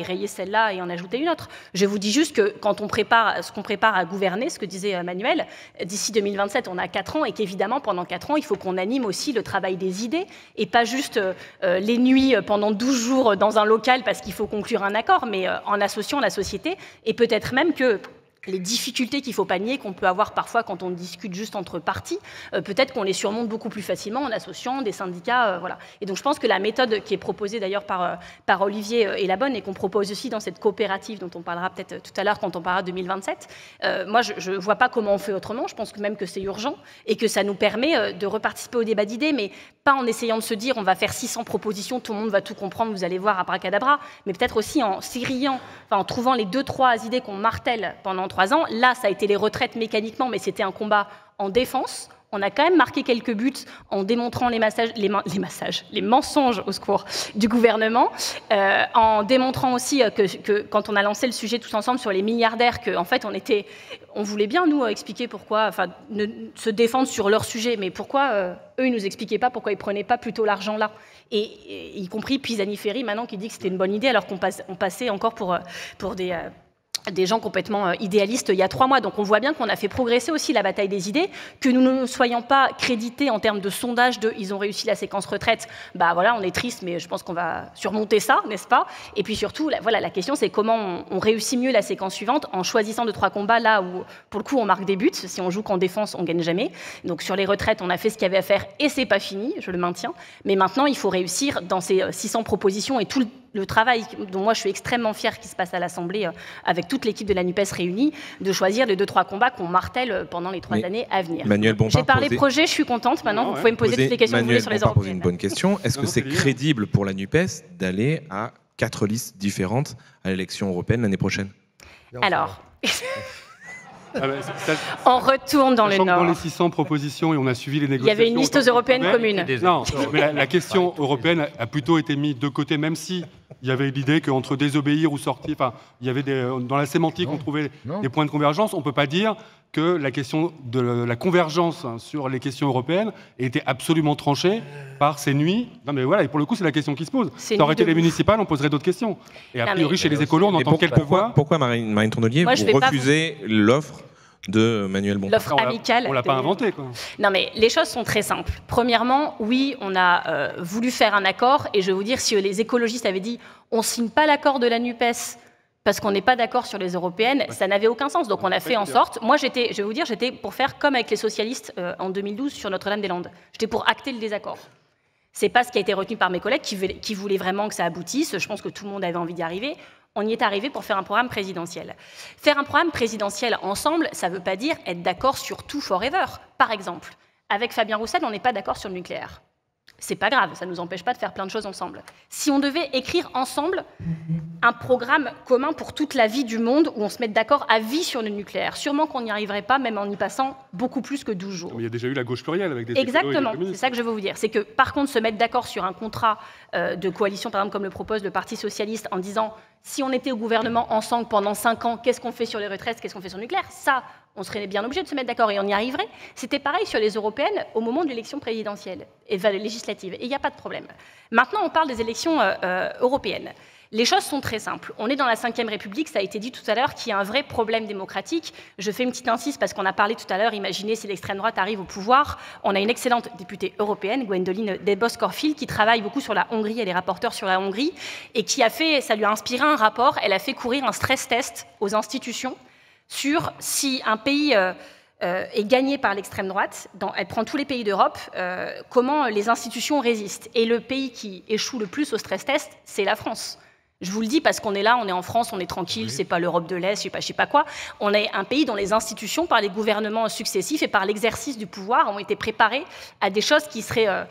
et en ajouter une autre. Je vous dis juste que quand on prépare ce qu'on prépare à gouverner, ce que disait Manuel, d'ici 2027, on a 4 ans, et qu'évidemment, pendant 4 ans, il faut qu'on anime aussi le travail des idées, et pas juste les nuits pendant 12 jours dans un local parce qu'il faut conclure un accord, mais en associant la société, et peut-être même que les difficultés qu'il ne faut pas nier qu'on peut avoir parfois quand on discute juste entre partis, peut-être qu'on les surmonte beaucoup plus facilement en associant des syndicats. Voilà. Et donc je pense que la méthode qui est proposée d'ailleurs par Olivier est la bonne, et qu'on propose aussi dans cette coopérative dont on parlera peut-être tout à l'heure quand on parlera de 2027. Moi, je ne vois pas comment on fait autrement. Je pense que même que c'est urgent, et que ça nous permet de reparticiper au débat d'idées, mais pas en essayant de se dire on va faire 600 propositions, tout le monde va tout comprendre, vous allez voir, abracadabra, mais peut-être aussi en s'irriant, en trouvant les 2-3 idées qu'on martèle pendant 3 ans. Là, ça a été les retraites mécaniquement, mais c'était un combat en défense. On a quand même marqué quelques buts en démontrant les mensonges au secours du gouvernement, en démontrant aussi que quand on a lancé le sujet tous ensemble sur les milliardaires, qu'en fait on voulait bien nous expliquer pourquoi, se défendre sur leur sujet, mais pourquoi eux ils nous expliquaient pas pourquoi ils prenaient pas plutôt l'argent là, et y compris Pisani-Ferry maintenant qui dit que c'était une bonne idée alors qu'on passait encore pour des des gens complètement idéalistes il y a 3 mois. Donc on voit bien qu'on a fait progresser aussi la bataille des idées, que nous ne soyons pas crédités en termes de sondage de « ils ont réussi la séquence retraite », bah voilà, on est triste, mais je pense qu'on va surmonter ça, n'est-ce pas? Et puis surtout, voilà, la question c'est comment on réussit mieux la séquence suivante en choisissant 2-3 combats là où, pour le coup, on marque des buts. Si on joue qu'en défense, on gagne jamais. Donc sur les retraites, on a fait ce qu'il y avait à faire et c'est pas fini, je le maintiens. Mais maintenant, il faut réussir dans ces 600 propositions et tout le travail dont moi je suis extrêmement fière qui se passe à l'Assemblée avec toute l'équipe de la NUPES réunie, de choisir les 2-3 combats qu'on martèle pendant les 3 années à venir. J'ai parlé projet, je suis contente. Maintenant, vous pouvez me poser toutes les questions que vous voulez sur les européennes. Poser une bonne question. Est-ce que c'est crédible pour la NUPES d'aller à 4 listes différentes à l'élection européenne l'année prochaine? Alors... on retourne dans le Nord. Dans les 600 propositions, et on a suivi les négociations. Il y avait une liste aux européennes commune. Non, mais la question européenne a plutôt été mise de côté, même si il y avait l'idée qu'entre désobéir ou sortir, enfin, il y avait dans la sémantique, on trouvait des points de convergence. On ne peut pas dire que la question de la convergence sur les questions européennes était absolument tranchée par ces nuits. Non, mais voilà, et pour le coup, c'est la question qui se pose. Ça aurait été les municipales, on poserait d'autres questions. Et a priori, chez les écolos, on entend quelques voix. Pourquoi, Marine Tondelier, vous refusez l'offre de Manuel Bompard? L'offre amicale. On l'a pas inventé, quoi. Non, mais les choses sont très simples. Premièrement, oui, on a voulu faire un accord, et je vais vous dire, si les écologistes avaient dit on signe pas l'accord de la NUPES parce qu'on n'est pas d'accord sur les européennes, ça n'avait aucun sens. Donc on a fait en sorte... Moi, je vais vous dire, j'étais pour faire comme avec les socialistes en 2012 sur Notre-Dame-des-Landes. J'étais pour acter le désaccord. C'est pas ce qui a été retenu par mes collègues qui voulaient vraiment que ça aboutisse. Je pense que tout le monde avait envie d'y arriver. On y est arrivé pour faire un programme présidentiel. Faire un programme présidentiel ensemble, ça ne veut pas dire être d'accord sur tout forever. Par exemple, avec Fabien Roussel, on n'est pas d'accord sur le nucléaire. C'est pas grave, ça ne nous empêche pas de faire plein de choses ensemble. Si on devait écrire ensemble un programme commun pour toute la vie du monde où on se mette d'accord à vie sur le nucléaire, sûrement qu'on n'y arriverait pas, même en y passant beaucoup plus que 12 jours. Mais il y a déjà eu la gauche plurielle avec des... Exactement, c'est ça que je veux vous dire. C'est que par contre, se mettre d'accord sur un contrat de coalition, par exemple comme le propose le Parti Socialiste, en disant si on était au gouvernement ensemble pendant 5 ans, qu'est-ce qu'on fait sur les retraites, qu'est-ce qu'on fait sur le nucléaire, ça, on serait bien obligé de se mettre d'accord et on y arriverait. C'était pareil sur les européennes au moment de l'élection présidentielle et législative. Et il n'y a pas de problème. Maintenant, on parle des élections européennes. Les choses sont très simples. On est dans la Ve République, ça a été dit tout à l'heure, qu'il y a un vrai problème démocratique. Je fais une petite insiste parce qu'on a parlé tout à l'heure, imaginez si l'extrême droite arrive au pouvoir. On a une excellente députée européenne, Gwendoline Delbos-Corfield, qui travaille beaucoup sur la Hongrie, elle est rapporteure sur la Hongrie, et qui a fait, ça lui a inspiré un rapport, elle a fait courir un stress test aux institutions sur si un pays est gagné par l'extrême droite, elle prend tous les pays d'Europe, comment les institutions résistent. Et le pays qui échoue le plus au stress test, c'est la France. Je vous le dis parce qu'on est là, on est en France, on est tranquille, c'est pas l'Europe de l'Est, je sais pas quoi. On est un pays dont les institutions, par les gouvernements successifs et par l'exercice du pouvoir, ont été préparées à des choses qui seraient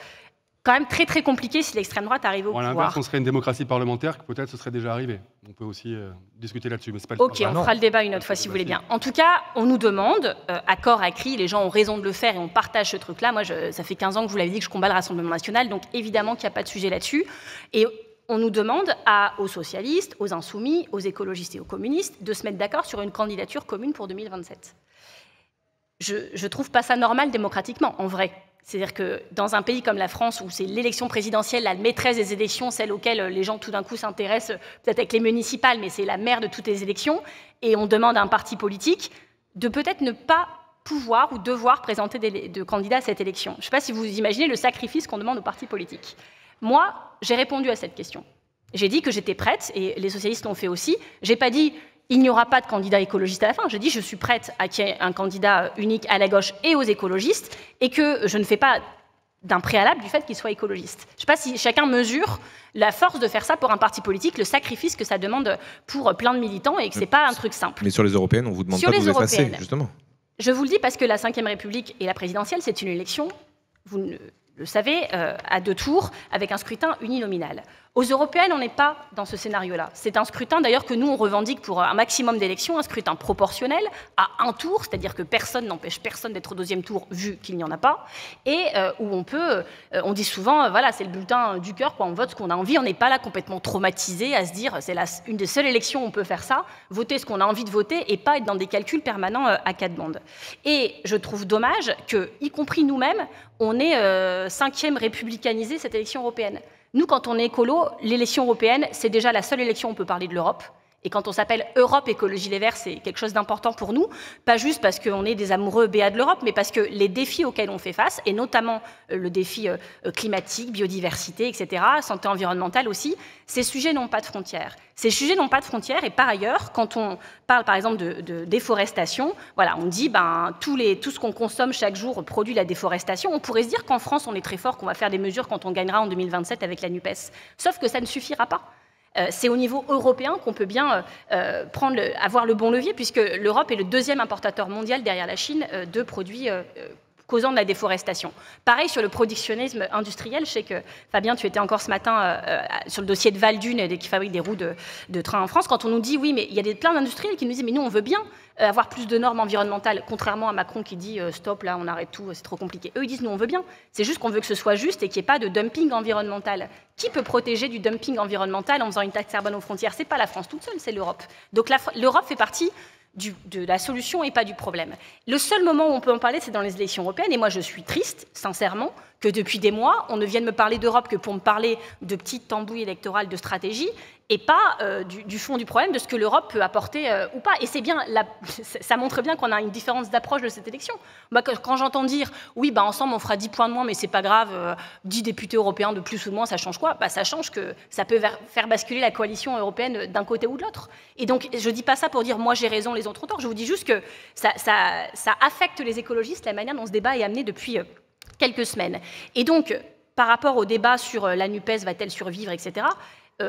quand même très très compliquées si l'extrême droite arrivait au pouvoir. À l'inverse, on serait une démocratie parlementaire, peut-être ce serait déjà arrivé. On peut aussi discuter là-dessus, mais c'est pas le Ok, on fera le débat une autre fois si vous voulez bien. En tout cas, on nous demande, à corps à cri, les gens ont raison de le faire et on partage ce truc-là. Moi, ça fait 15 ans que je vous l'avais dit que je combats le Rassemblement national, donc évidemment qu'il n'y a pas de sujet là-dessus. Et on nous demande aux socialistes, aux insoumis, aux écologistes et aux communistes de se mettre d'accord sur une candidature commune pour 2027. Je trouve pas ça normal démocratiquement, en vrai. C'est-à-dire que dans un pays comme la France, où c'est l'élection présidentielle, la maîtresse des élections, celle auquel les gens tout d'un coup s'intéressent, peut-être avec les municipales, mais c'est la mère de toutes les élections, et on demande à un parti politique de peut-être ne pas pouvoir ou devoir présenter de candidats à cette élection. Je ne sais pas si vous imaginez le sacrifice qu'on demande aux partis politiques. Moi, j'ai répondu à cette question. J'ai dit que j'étais prête, et les socialistes l'ont fait aussi. Je n'ai pas dit il n'y aura pas de candidat écologiste à la fin. J'ai dit je suis prête à qu'il y ait un candidat unique à la gauche et aux écologistes, et que je ne fais pas d'un préalable du fait qu'il soit écologiste. Je ne sais pas si chacun mesure la force de faire ça pour un parti politique, le sacrifice que ça demande pour plein de militants, et que ce n'est pas un truc simple. Mais sur les européennes, on ne vous demande pas de vous effacer, justement. Je vous le dis parce que la Ve République et la présidentielle, c'est une élection, vous le savez, à 2 tours, avec un scrutin uninominal. Aux européennes, on n'est pas dans ce scénario-là. C'est un scrutin, d'ailleurs, que nous, on revendique pour un maximum d'élections, un scrutin proportionnel, à 1 tour, c'est-à-dire que personne n'empêche personne d'être au 2e tour, vu qu'il n'y en a pas, et où on dit souvent, voilà, c'est le bulletin du cœur, quoi, on vote ce qu'on a envie, on n'est pas là complètement traumatisé à se dire, c'est une des seules élections où on peut faire ça, voter ce qu'on a envie de voter, et pas être dans des calculs permanents à 4 bandes. Et je trouve dommage que, y compris nous-mêmes, on ait 5e républicanisé cette élection européenne. Nous, quand on est écolo, l'élection européenne, c'est déjà la seule élection où on peut parler de l'Europe. Et quand on s'appelle Europe Écologie Les Verts, c'est quelque chose d'important pour nous, pas juste parce qu'on est des amoureux béats de l'Europe, mais parce que les défis auxquels on fait face, et notamment le défi climatique, biodiversité, etc., santé environnementale aussi, ces sujets n'ont pas de frontières. Ces sujets n'ont pas de frontières, et par ailleurs, quand on parle par exemple de déforestation, voilà, on dit tout ce qu'on consomme chaque jour produit la déforestation. On pourrait se dire qu'en France, on est très fort, qu'on va faire des mesures quand on gagnera en 2027 avec la NUPES. Sauf que ça ne suffira pas. C'est au niveau européen qu'on peut bien avoir le bon levier, puisque l'Europe est le deuxième importateur mondial derrière la Chine de produits causant de la déforestation. Pareil sur le protectionnisme industriel, je sais que Fabien, tu étais encore ce matin sur le dossier de Valdune qui fabrique des roues de train en France, quand on nous dit oui, mais il y a plein d'industriels qui nous disent mais nous on veut bien avoir plus de normes environnementales, contrairement à Macron qui dit stop là on arrête tout, c'est trop compliqué. Eux ils disent nous on veut bien, c'est juste qu'on veut que ce soit juste et qu'il n'y ait pas de dumping environnemental. Qui peut protéger du dumping environnemental en faisant une taxe carbone aux frontières? C'est pas la France toute seule, c'est l'Europe. Donc l'Europe fait partie de la solution et pas du problème. Le seul moment où on peut en parler, c'est dans les élections européennes. Et moi, je suis triste, sincèrement, que depuis des mois, on ne vienne me parler d'Europe que pour me parler de petites tambouilles électorales de stratégie et pas du fond du problème, de ce que l'Europe peut apporter ou pas. Et c'est bien, ça montre bien qu'on a une différence d'approche de cette élection. Moi, quand j'entends dire, oui, ensemble, on fera 10 points de moins, mais c'est pas grave, 10 députés européens de plus ou de moins, ça change quoi? Ça change que ça peut faire basculer la coalition européenne d'un côté ou de l'autre. Et donc, je dis pas ça pour dire, moi, j'ai raison, les autres ont tort. Je vous dis juste que ça affecte les écologistes, la manière dont ce débat est amené depuis quelques semaines. Et donc, par rapport au débat sur la NUPES, va-t-elle survivre, etc.,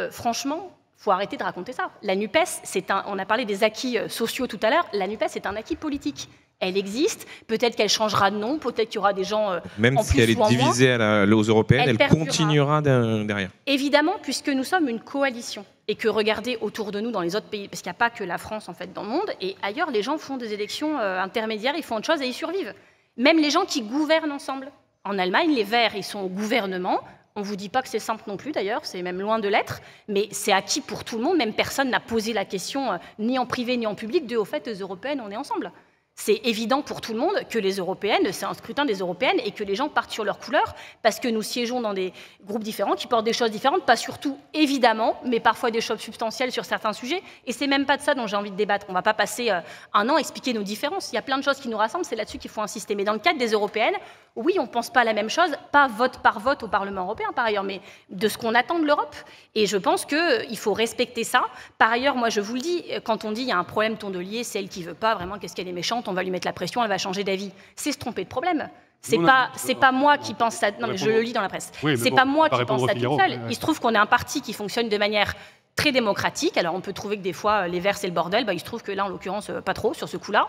franchement, il faut arrêter de raconter ça. La NUPES, on a parlé des acquis sociaux tout à l'heure, la NUPES est un acquis politique. Elle existe, peut-être qu'elle changera de nom, peut-être qu'il y aura des gens même en si plus elle est ou en divisée aux européennes, elle perdurera. continuera derrière. Évidemment, puisque nous sommes une coalition et que regardez autour de nous dans les autres pays, parce qu'il n'y a pas que la France en fait dans le monde, et ailleurs les gens font des élections intermédiaires, ils font autre chose et ils survivent. Même les gens qui gouvernent ensemble. En Allemagne, les Verts, ils sont au gouvernement. On ne vous dit pas que c'est simple non plus d'ailleurs, c'est même loin de l'être, mais c'est acquis pour tout le monde, même personne n'a posé la question, ni en privé ni en public, au fait, les Européennes, on est ensemble. C'est évident pour tout le monde que les Européennes, c'est un scrutin des Européennes et que les gens partent sur leur couleur parce que nous siégeons dans des groupes différents qui portent des choses différentes, pas surtout évidemment, mais parfois des choses substantielles sur certains sujets. Et c'est même pas de ça dont j'ai envie de débattre. On ne va pas passer un an à expliquer nos différences. Il y a plein de choses qui nous rassemblent, c'est là-dessus qu'il faut insister. Mais dans le cadre des Européennes, oui, on ne pense pas la même chose, pas vote par vote au Parlement européen par ailleurs, mais de ce qu'on attend de l'Europe. Et je pense qu'il faut respecter ça. Par ailleurs, moi je vous le dis, quand on dit il y a un problème tondelier, c'est elle qui ne veut pas, vraiment, qu'est-ce qu'elle est méchante, on va lui mettre la pression, elle va changer d'avis. C'est se tromper de problème. C'est pas moi qui pense ça. Non, mais je le lis dans la presse. Oui, c'est pas moi qui pense ça toute seule. Il se trouve qu'on est un parti qui fonctionne de manière très démocratique. Alors on peut trouver que des fois les Verts c'est le bordel, il se trouve que là en l'occurrence pas trop sur ce coup-là,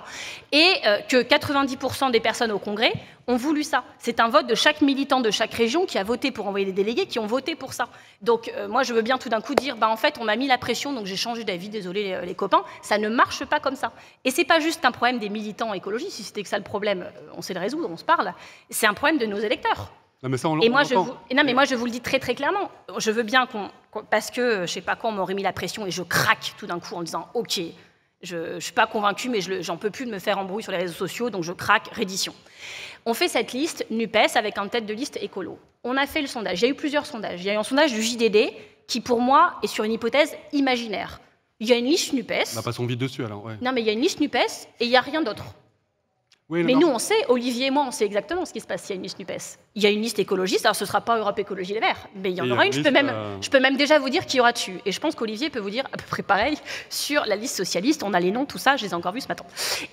et que 90% des personnes au Congrès ont voulu ça. C'est un vote de chaque militant de chaque région qui a voté pour envoyer des délégués qui ont voté pour ça. Donc moi je veux bien tout d'un coup dire en fait on m'a mis la pression donc j'ai changé d'avis, désolé les copains, ça ne marche pas comme ça. Et c'est pas juste un problème des militants écologistes, si c'était que ça le problème, on sait le résoudre, on se parle, c'est un problème de nos électeurs. Non, mais ça, mais moi je vous le dis très très clairement, je veux bien parce que je sais pas quand on m'aurait mis la pression et je craque tout d'un coup en disant ok, je suis pas convaincue mais j'en peux plus de me faire embrouiller sur les réseaux sociaux donc je craque, reddition. On fait cette liste NUPES avec un tête de liste écolo. On a fait le sondage, il y a eu plusieurs sondages. Il y a eu un sondage du JDD qui pour moi est sur une hypothèse imaginaire. Il y a une liste NUPES. On n'a pas son vide dessus alors. Ouais. Non mais il y a une liste NUPES et il n'y a rien d'autre. Oui, mais nous, on sait, Olivier et moi, on sait exactement ce qui se passe s'il y a une liste NUPES. Il y a une liste écologiste, alors ce ne sera pas Europe Écologie Les Verts, mais il y en aura une. Je peux même déjà vous dire qui y aura dessus. Et je pense qu'Olivier peut vous dire à peu près pareil sur la liste socialiste. On a les noms, tout ça, je les ai encore vus ce matin.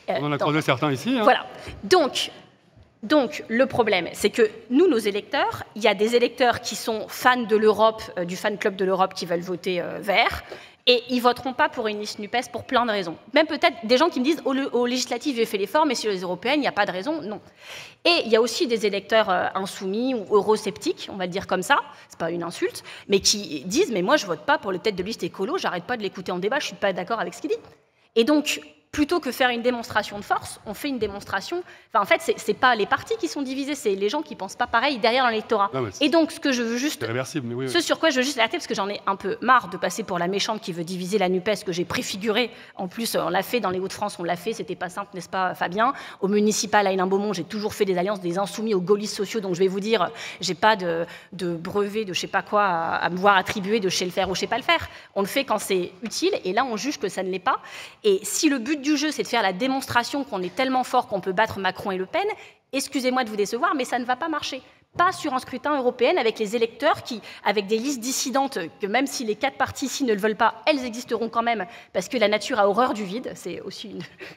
On en a croisé certains ici. Hein. Voilà. Donc, le problème, c'est que nous, nos électeurs, il y a des électeurs qui sont fans de l'Europe, du fan club de l'Europe, qui veulent voter vert. Et ils ne voteront pas pour une liste NUPES pour plein de raisons. Même peut-être des gens qui me disent aux législatives, j'ai fait l'effort, mais sur les européennes, il n'y a pas de raison. Non. Et il y a aussi des électeurs insoumis ou eurosceptiques, on va le dire comme ça, c'est pas une insulte, mais qui disent mais moi je vote pas pour le tête de liste écolo, j'arrête pas de l'écouter en débat, je suis pas d'accord avec ce qu'il dit. Et donc plutôt que faire une démonstration de force, on fait une démonstration... Enfin, en fait, c'est pas les partis qui sont divisés, c'est les gens qui pensent pas pareil derrière dans l'électorat. Et donc, ce que je veux juste... C'est réversible, mais oui. Ce sur quoi je veux juste alerter, parce que j'en ai un peu marre de passer pour la méchante qui veut diviser la NUPES, que j'ai préfiguré. En plus, on l'a fait dans les Hauts-de-France, on l'a fait, c'était pas simple, n'est-ce pas, Fabien? Au municipal, à Hénin-Beaumont, j'ai toujours fait des alliances des insoumis aux gaullistes sociaux, donc je vais vous dire, j'ai pas de brevet de je sais pas quoi à me voir attribuer de je sais le faire ou je sais pas le faire. On le fait quand c'est utile, et là, on juge que ça ne l'est pas. Et si le but du jeu, c'est de faire la démonstration qu'on est tellement fort qu'on peut battre Macron et Le Pen, excusez-moi de vous décevoir, mais ça ne va pas marcher. Pas sur un scrutin européen avec les électeurs qui, avec des listes dissidentes, que même si les 4 partis ici ne le veulent pas, elles existeront quand même, parce que la nature a horreur du vide, c'est aussi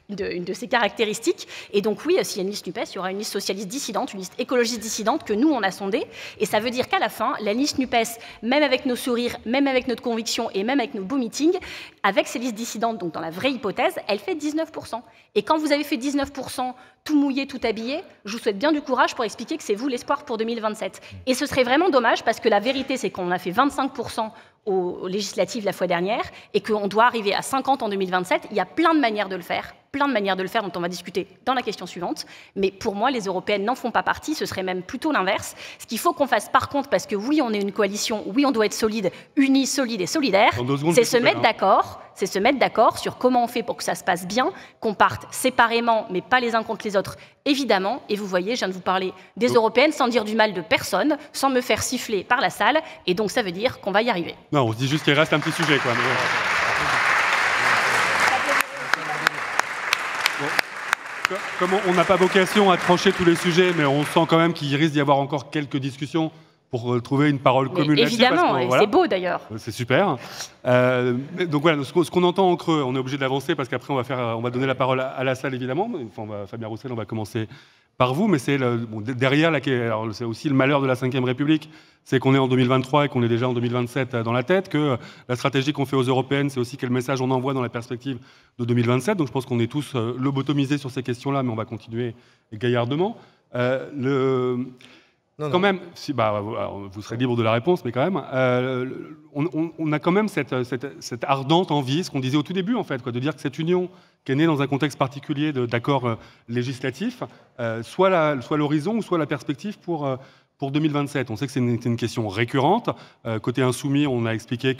une de ses caractéristiques. Et donc oui, s'il y a une liste NUPES, il y aura une liste socialiste dissidente, une liste écologiste dissidente que nous, on a sondée. Et ça veut dire qu'à la fin, la liste NUPES, même avec nos sourires, même avec notre conviction et même avec nos beaux meetings, avec ces listes dissidentes, donc dans la vraie hypothèse, elle fait 19%. Et quand vous avez fait 19%, tout mouillé, tout habillé, je vous souhaite bien du courage pour expliquer que c'est vous l'espoir pour 2027. Et ce serait vraiment dommage parce que la vérité, c'est qu'on a fait 25% aux législatives la fois dernière et qu'on doit arriver à 50 en 2027. Il y a plein de manières de le faire dont on va discuter dans la question suivante. Mais pour moi, les européennes n'en font pas partie, ce serait même plutôt l'inverse. Ce qu'il faut qu'on fasse par contre, parce que oui, on est une coalition, oui, on doit être solide, unis, solide et solidaire, c'est se mettre d'accord sur comment on fait pour que ça se passe bien, qu'on parte séparément, mais pas les uns contre les autres, évidemment. Et vous voyez, je viens de vous parler des européennes sans dire du mal de personne, sans me faire siffler par la salle, et donc ça veut dire qu'on va y arriver. Non, on se dit juste qu'il reste un petit sujet, quoi. Comme on n'a pas vocation à trancher tous les sujets, mais on sent quand même qu'il risque d'y avoir encore quelques discussions pour trouver une parole commune là-dessus. Évidemment, et c'est beau d'ailleurs. C'est super. Donc voilà, ce qu'on entend en creux, on est obligé d'avancer parce qu'après on va donner la parole à la salle évidemment. Enfin, Fabien Roussel, on va commencer par vous, mais c'est derrière alors c'est aussi le malheur de la Ve République, c'est qu'on est en 2023 et qu'on est déjà en 2027 dans la tête, que la stratégie qu'on fait aux européennes, c'est aussi quel message on envoie dans la perspective de 2027. Donc je pense qu'on est tous lobotomisés sur ces questions-là, mais on va continuer gaillardement. Quand même, vous serez libre de la réponse, mais quand même, on a quand même cette ardente envie, ce qu'on disait au tout début, en fait, de dire que cette union qui est née dans un contexte particulier d'accords législatifs, soit l'horizon ou soit la perspective pour 2027. On sait que c'est une question récurrente. Côté insoumis, on a expliqué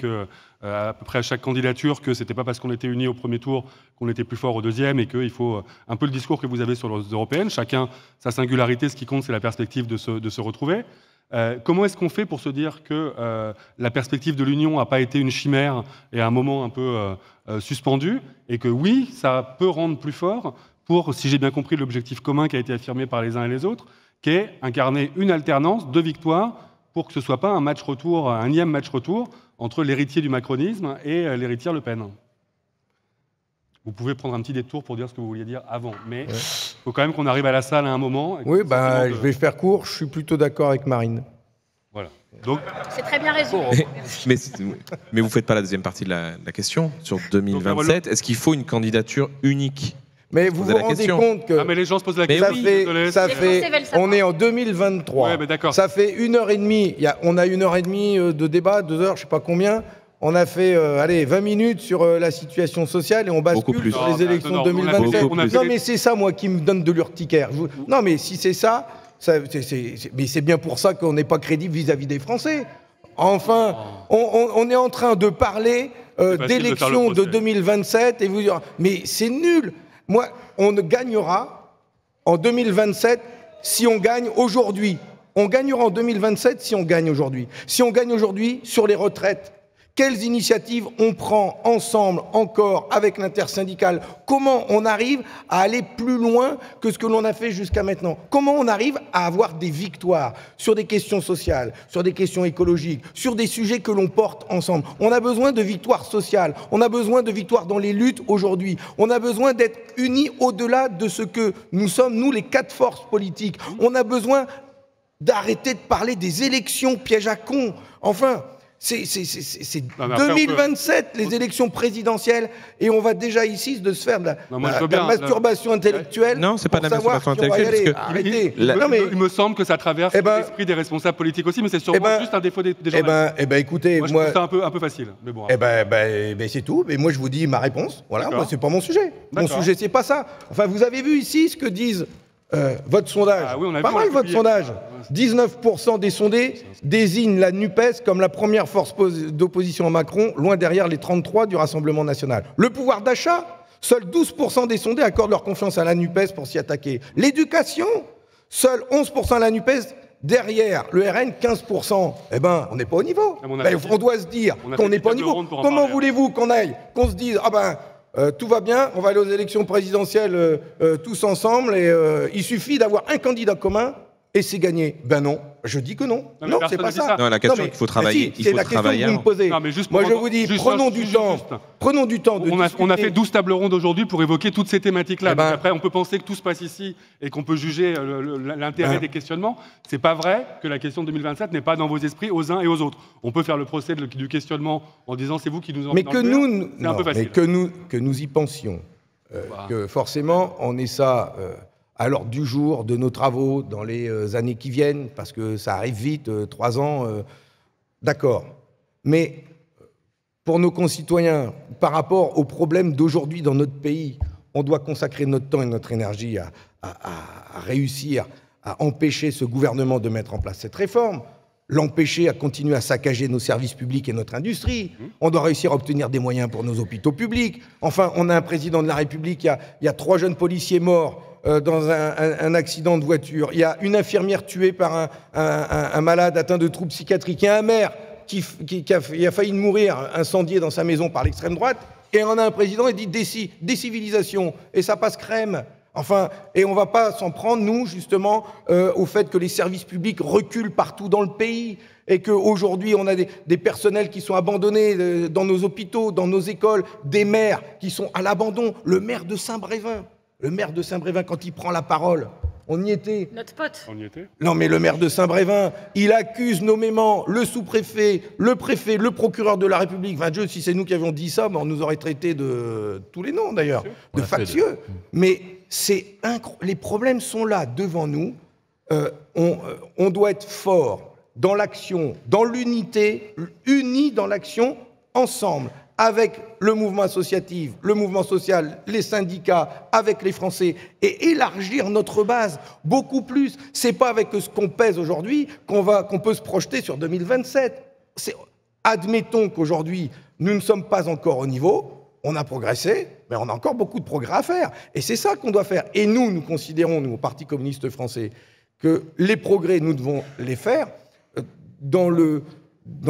à peu près à chaque candidature que ce n'était pas parce qu'on était unis au premier tour qu'on était plus fort au deuxième et qu'il faut un peu le discours que vous avez sur les européennes. Chacun sa singularité, ce qui compte, c'est la perspective de se retrouver. Comment est-ce qu'on fait pour se dire que la perspective de l'Union n'a pas été une chimère et à un moment un peu suspendu et que oui, ça peut rendre plus fort pour, si j'ai bien compris, l'objectif commun qui a été affirmé par les uns et les autres, qui est incarner une alternance de victoires pour que ce ne soit pas un match retour, un énième match retour entre l'héritier du macronisme et l'héritière Le Pen. Vous pouvez prendre un petit détour pour dire ce que vous vouliez dire avant, mais il faut quand même qu'on arrive à la salle à un moment. Oui, je vais faire court, je suis plutôt d'accord avec Marine. Voilà. Donc, c'est très bien résumé. Mais vous ne faites pas la deuxième partie de la question sur 2027. Est-ce qu'il faut une candidature unique ? Mais vous vous rendez compte que mais les gens se posent la question. On est en 2023. Ouais, mais d'accord. Ça fait 1h30. On a 1h30 de débat, 2 heures, je sais pas combien. On a fait 20 minutes sur la situation sociale et on bascule sur les élections de 2027. Non, mais c'est ça, moi, qui me donne de l'urticaire. Non, mais si c'est ça, mais c'est bien pour ça qu'on n'est pas crédible vis-à-vis des Français. Enfin, on est en train de parler d'élections de 2027 et vous dire, mais c'est nul. Moi, on ne gagnera en 2027 si on gagne aujourd'hui. On gagnera en 2027 si on gagne aujourd'hui. Si on gagne aujourd'hui sur les retraites, quelles initiatives on prend ensemble encore avec l'intersyndicale? Comment on arrive à aller plus loin que ce que l'on a fait jusqu'à maintenant? Comment on arrive à avoir des victoires sur des questions sociales, sur des questions écologiques, sur des sujets que l'on porte ensemble? On a besoin de victoires sociales, on a besoin de victoires dans les luttes aujourd'hui, on a besoin d'être unis au-delà de ce que nous sommes, nous les 4 forces politiques. On a besoin d'arrêter de parler des élections pièges à cons. Enfin, C'est Non, mais après, 2027, les élections présidentielles, et on va déjà ici de se faire de la masturbation intellectuelle. Non, c'est pas de la masturbation intellectuelle. Arrêtez. Il me semble que ça traverse l'esprit des responsables politiques aussi, mais c'est sûrement juste un défaut des journalistes. Écoutez, moi, je trouve ça un peu facile. Mais bon, c'est tout. Mais moi, je vous dis ma réponse. Voilà, moi, c'est pas mon sujet. Mon sujet, c'est pas ça. Enfin, vous avez vu ici ce que disent votre sondage. Ah oui, on a pas vu, mal votre sondage. 19% des sondés désignent la NUPES comme la première force d'opposition à Macron, loin derrière les 33 du Rassemblement national. Le pouvoir d'achat, seuls 12% des sondés accordent leur confiance à la NUPES pour s'y attaquer. L'éducation, seuls 11% à la NUPES, derrière le RN, 15%. Eh ben, on n'est pas au niveau. On doit se dire qu'on n'est pas au niveau. Comment voulez-vous qu'on se dise, tout va bien, on va aller aux élections présidentielles tous ensemble et il suffit d'avoir un candidat commun et c'est gagné. Ben non, je dis que non. Non, c'est pas ça. Non, la question qu'il faut travailler. C'est la question que vous me posez. Moi, je vous dis, prenons du temps. Prenons du temps de discuter. On a fait 12 tables rondes aujourd'hui pour évoquer toutes ces thématiques-là. Après, on peut penser que tout se passe ici et qu'on peut juger l'intérêt des questionnements. C'est pas vrai que la question de 2027 n'est pas dans vos esprits aux uns et aux autres. On peut faire le procès du questionnement en disant c'est vous qui nous en. Mais que nous, c'est un peu facile. Mais que nous y pensions, que forcément on ait ça à l'ordre du jour de nos travaux dans les années qui viennent, parce que ça arrive vite, 3 ans, d'accord. Mais pour nos concitoyens, par rapport aux problèmes d'aujourd'hui dans notre pays, on doit consacrer notre temps et notre énergie à réussir à empêcher ce gouvernement de mettre en place cette réforme, l'empêcher à continuer à saccager nos services publics et notre industrie. On doit réussir à obtenir des moyens pour nos hôpitaux publics. Enfin, on a un président de la République, il y a 3 jeunes policiers morts dans un accident de voiture. Il y a une infirmière tuée par un malade atteint de troubles psychiatriques. Il y a un maire qui a failli mourir incendié dans sa maison par l'extrême droite. Et on a un président qui dit décivilisation. Et ça passe crème. Enfin, et on ne va pas s'en prendre, nous, justement, au fait que les services publics reculent partout dans le pays et qu'aujourd'hui, on a des personnels qui sont abandonnés dans nos hôpitaux, dans nos écoles, des maires qui sont à l'abandon. Le maire de Saint-Brévin, quand il prend la parole, on y était. Notre pote. On y était. Non, mais le maire de Saint-Brévin, il accuse nommément le sous-préfet, le préfet, le procureur de la République. Enfin, Dieu, si c'est nous qui avions dit ça, on nous aurait traité de tous les noms, d'ailleurs, de factieux. Mais les problèmes sont là, devant nous. On doit être fort dans l'action, dans l'unité, unis dans l'action, ensemble, avec le mouvement associatif, le mouvement social, les syndicats, avec les Français, et élargir notre base beaucoup plus. C'est pas avec ce qu'on pèse aujourd'hui qu'on peut se projeter sur 2027. Admettons qu'aujourd'hui, nous ne sommes pas encore au niveau, on a progressé, mais on a encore beaucoup de progrès à faire. Et c'est ça qu'on doit faire. Et nous considérons, nous, au Parti communiste français, que les progrès, nous devons les faire dans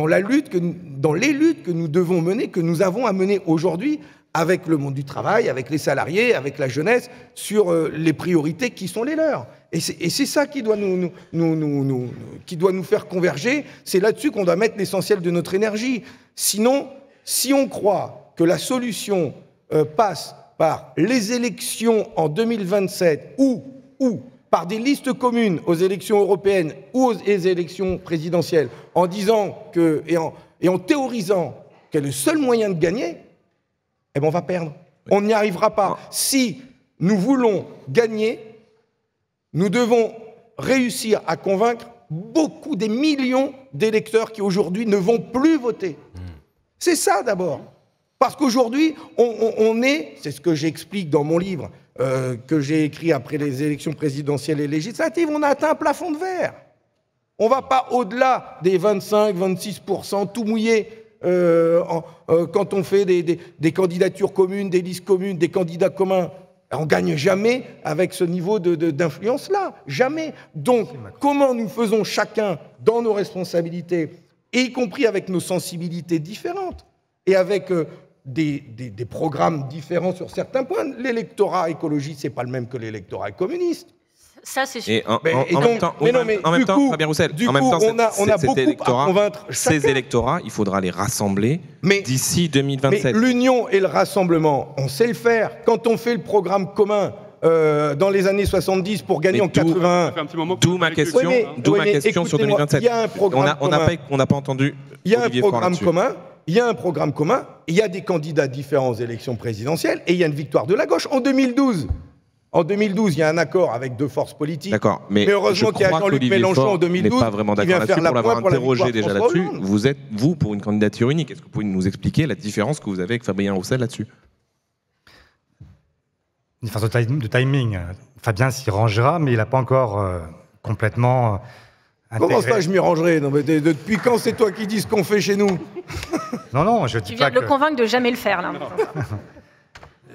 les luttes que nous devons mener, que nous avons à mener aujourd'hui avec le monde du travail, avec les salariés, avec la jeunesse, sur les priorités qui sont les leurs. Et c'est ça qui doit nous faire converger. C'est là-dessus qu'on doit mettre l'essentiel de notre énergie. Sinon, si on croit que la solution passe par les élections en 2027 ou par des listes communes aux élections européennes ou aux élections présidentielles, en disant et en théorisant que le seul moyen de gagner, eh ben on va perdre. On n'y arrivera pas. Si nous voulons gagner, nous devons réussir à convaincre beaucoup des millions d'électeurs qui aujourd'hui ne vont plus voter. C'est ça d'abord. Parce qu'aujourd'hui, c'est ce que j'explique dans mon livre, que j'ai écrit après les élections présidentielles et législatives, on a atteint un plafond de verre. On ne va pas au-delà des 25-26%, tout mouillé, quand on fait des candidatures communes, des listes communes, des candidats communs. On ne gagne jamais avec ce niveau d'influence-là, jamais. Donc, comment nous faisons chacun dans nos responsabilités, et y compris avec nos sensibilités différentes, et avec des programmes différents sur certains points. L'électorat écologiste, c'est pas le même que l'électorat communiste. Ça, c'est sûr. Et en même temps, Fabien Roussel, on a beaucoup à convaincre chacun. Ces électorats, il faudra les rassembler d'ici 2027. Mais l'union et le rassemblement, on sait le faire. Quand on fait le programme commun dans les années 70 pour gagner en 80. Ça fait un petit moment que D'où vous ma avez vécu. question, Oui, mais sur écoutez-moi, 2027. il y a un programme commun. On n'a pas entendu. Il y a un Olivier Faure programme là-dessus. commun, il y a un programme commun, il y a des candidats différents aux élections présidentielles et il y a une victoire de la gauche en 2012. En 2012, il y a un accord avec deux forces politiques. D'accord, mais heureusement je qu'il y a crois Jean-Luc qu'Olivier Mélenchon Faure en 2012 n'est pas vraiment qui d'accord vient là-dessus faire la pour l'avoir pointe pour la interrogé victoire déjà François là-dessus. Hollande. Vous êtes, vous, pour une candidature unique. Est-ce que vous pouvez nous expliquer la différence que vous avez avec Fabien Roussel là-dessus? Une différence de timing. Fabien s'y rangera, mais il n'a pas encore complètement Comment intégré. ça, je m'y rangerai? Non, mais depuis quand c'est toi qui dis ce qu'on fait chez nous? Non, je Tu dis viens pas de le que... convaincre de jamais le faire, là.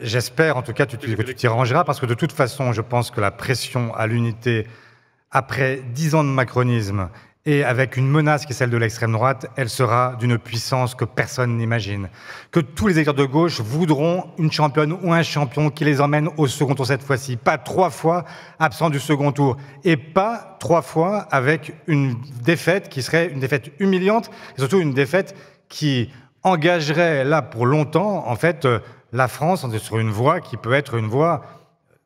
J'espère en tout cas que tu t'y rangeras, parce que de toute façon, je pense que la pression à l'unité, après 10 ans de macronisme, et avec une menace qui est celle de l'extrême droite, elle sera d'une puissance que personne n'imagine. Que tous les électeurs de gauche voudront une championne ou un champion qui les emmène au second tour cette fois-ci. Pas 3 fois absent du second tour. Et pas 3 fois avec une défaite qui serait une défaite humiliante, et surtout une défaite qui engagerait là pour longtemps, en fait, la France sur une voie qui peut être une voie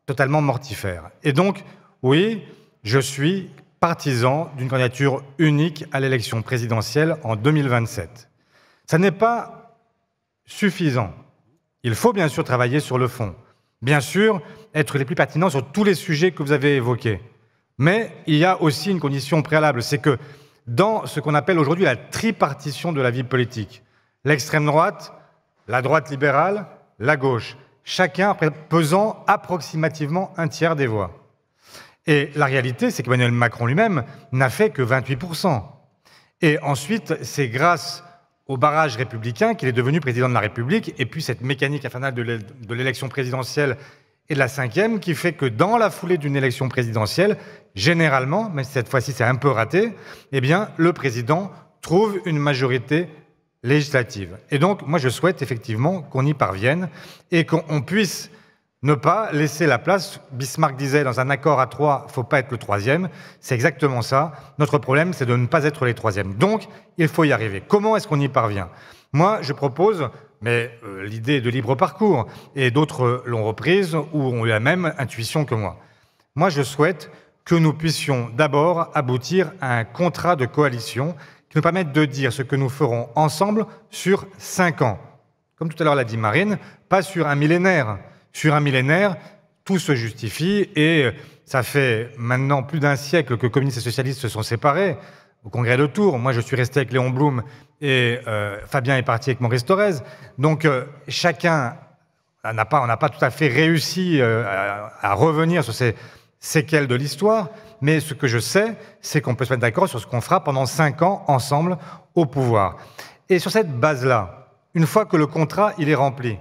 totalement mortifère. Et donc, oui, je suis partisan d'une candidature unique à l'élection présidentielle en 2027. Ça n'est pas suffisant. Il faut bien sûr travailler sur le fond. Bien sûr, être les plus pertinents sur tous les sujets que vous avez évoqués. Mais il y a aussi une condition préalable, c'est que dans ce qu'on appelle aujourd'hui la tripartition de la vie politique, l'extrême droite, la droite libérale, la gauche, chacun pesant approximativement un tiers des voix. Et la réalité, c'est qu'Emmanuel Macron lui-même n'a fait que 28%. Et ensuite, c'est grâce au barrage républicain qu'il est devenu président de la République, et puis cette mécanique infernale de l'élection présidentielle et de la 5e, qui fait que dans la foulée d'une élection présidentielle, généralement, même si cette fois-ci c'est un peu raté, eh bien, le président trouve une majorité législative. Et donc, moi, je souhaite effectivement qu'on y parvienne et qu'on puisse ne pas laisser la place. Bismarck disait, dans un accord à 3, il ne faut pas être le 3e. C'est exactement ça. Notre problème, c'est de ne pas être les 3e. Donc, il faut y arriver. Comment est-ce qu'on y parvient? Moi, je propose, mais l'idée de libre parcours, et d'autres l'ont reprise ou ont eu la même intuition que moi. Moi, je souhaite que nous puissions d'abord aboutir à un contrat de coalition qui nous permette de dire ce que nous ferons ensemble sur 5 ans. Comme tout à l'heure l'a dit Marine, pas sur un millénaire. Sur un millénaire, tout se justifie et ça fait maintenant plus d'un siècle que communistes et socialistes se sont séparés au congrès de Tours. Moi, je suis resté avec Léon Blum et Fabien est parti avec Maurice Thorez. Donc, chacun n'a pas tout à fait réussi à revenir sur ces séquelles de l'histoire, mais ce que je sais, c'est qu'on peut se mettre d'accord sur ce qu'on fera pendant 5 ans ensemble au pouvoir. Et sur cette base-là, une fois que le contrat il est rempli,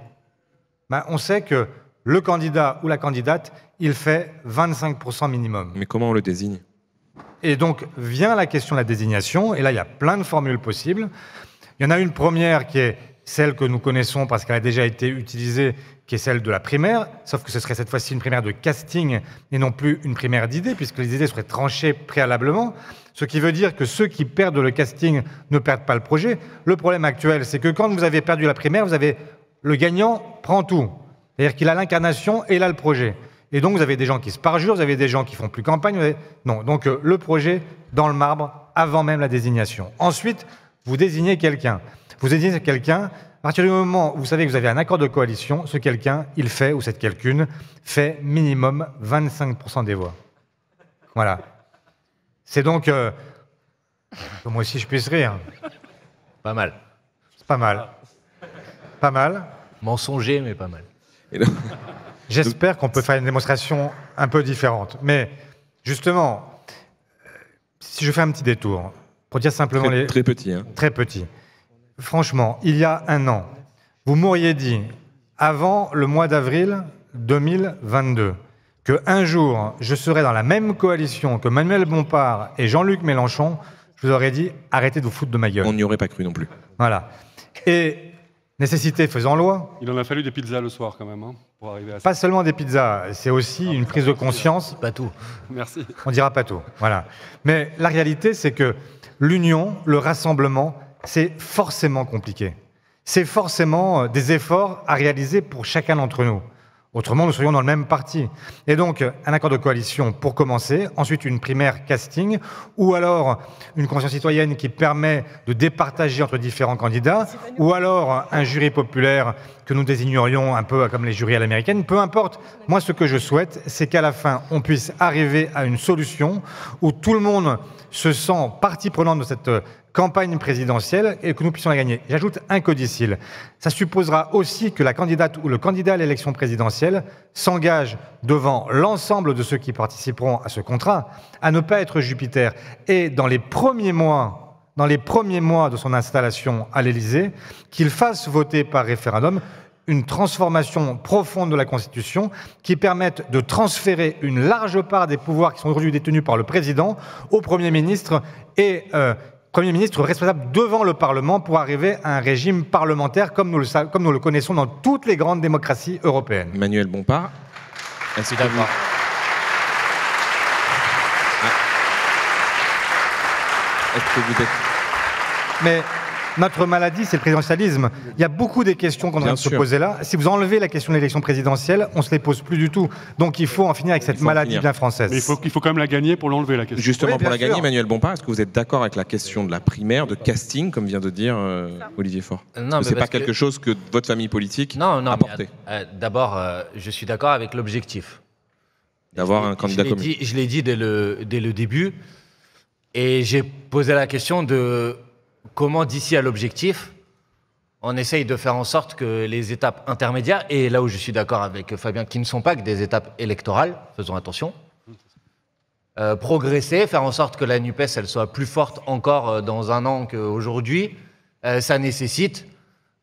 on sait que le candidat ou la candidate, il fait 25% minimum. Mais comment on le désigne? Et donc vient la question de la désignation, et là il y a plein de formules possibles. Il y en a une première qui est celle que nous connaissons parce qu'elle a déjà été utilisée, qui est celle de la primaire, sauf que ce serait cette fois-ci une primaire de casting et non plus une primaire d'idées, puisque les idées seraient tranchées préalablement, ce qui veut dire que ceux qui perdent le casting ne perdent pas le projet. Le problème actuel, c'est que quand vous avez perdu la primaire, le gagnant prend tout. C'est-à-dire qu'il a l'incarnation et il a le projet. Et donc, vous avez des gens qui se parjurent, vous avez des gens qui font plus campagne. Non, donc le projet dans le marbre avant même la désignation. Ensuite, vous désignez quelqu'un. Vous désignez quelqu'un, à partir du moment où vous savez que vous avez un accord de coalition, ce quelqu'un, il fait, ou cette quelqu'une, fait minimum 25% des voix. Voilà. C'est donc... que moi aussi, je puisse rire. Pas mal. C'est pas mal. Pas mal. Mensonger, mais pas mal. J'espère qu'on peut faire une démonstration un peu différente. Mais justement, si je fais un petit détour, pour dire simplement Très petit, hein. Très petit. Franchement, il y a un an, vous m'auriez dit, avant le mois d'avril 2022, qu'un jour, je serais dans la même coalition que Manuel Bompard et Jean-Luc Mélenchon, je vous aurais dit, arrêtez de vous foutre de ma gueule. On n'y aurait pas cru non plus. Voilà. Et nécessité faisant loi. Il en a fallu des pizzas le soir quand même, hein, pour arriver à ça. Pas seulement des pizzas, c'est aussi une prise de conscience. Pas tout. Merci. On dira pas tout, voilà. Mais la réalité, c'est que l'union, le rassemblement, c'est forcément compliqué. C'est forcément des efforts à réaliser pour chacun d'entre nous. Autrement, nous serions dans le même parti. Et donc, un accord de coalition pour commencer, ensuite une primaire casting, ou alors une convention citoyenne qui permet de départager entre différents candidats, ou alors un jury populaire que nous désignerions un peu comme les jurys à l'américaine. Peu importe, moi ce que je souhaite, c'est qu'à la fin, on puisse arriver à une solution où tout le monde se sent partie prenante de cette campagne présidentielle et que nous puissions la gagner. J'ajoute un codicile. Ça supposera aussi que la candidate ou le candidat à l'élection présidentielle s'engage devant l'ensemble de ceux qui participeront à ce contrat à ne pas être Jupiter. Et dans les premiers mois de son installation à l'Élysée, qu'il fasse voter par référendum une transformation profonde de la Constitution qui permette de transférer une large part des pouvoirs qui sont aujourd'hui détenus par le président au Premier ministre et Premier ministre responsable devant le Parlement pour arriver à un régime parlementaire comme nous le connaissons dans toutes les grandes démocraties européennes. Manuel Bompard. Est-ce que D'accord. vous êtes... Mais notre maladie, c'est le présidentialisme. Il y a beaucoup des questions qu'on doit se poser là. Si vous enlevez la question de l'élection présidentielle, on ne se les pose plus du tout. Donc il faut en finir avec cette maladie bien française. Mais il faut quand même la gagner pour l'enlever, la question. Justement, Oui, pour la bien gagner, sûr. Manuel Bompard, est-ce que vous êtes d'accord avec la question de la primaire, de casting, comme vient de dire Olivier Faure? Non, mais c'est pas parce que- quelque chose que votre famille politique Non, a mais, porté, d'abord, je suis d'accord avec l'objectif. d'avoir un candidat commun. Je l'ai dit dès le début, et j'ai posé la question de comment, d'ici à l'objectif, on essaye de faire en sorte que les étapes intermédiaires, et là où je suis d'accord avec Fabien, qui ne sont pas que des étapes électorales, faisons attention, progresser, faire en sorte que la NUPES elle soit plus forte encore dans un an qu'aujourd'hui, ça nécessite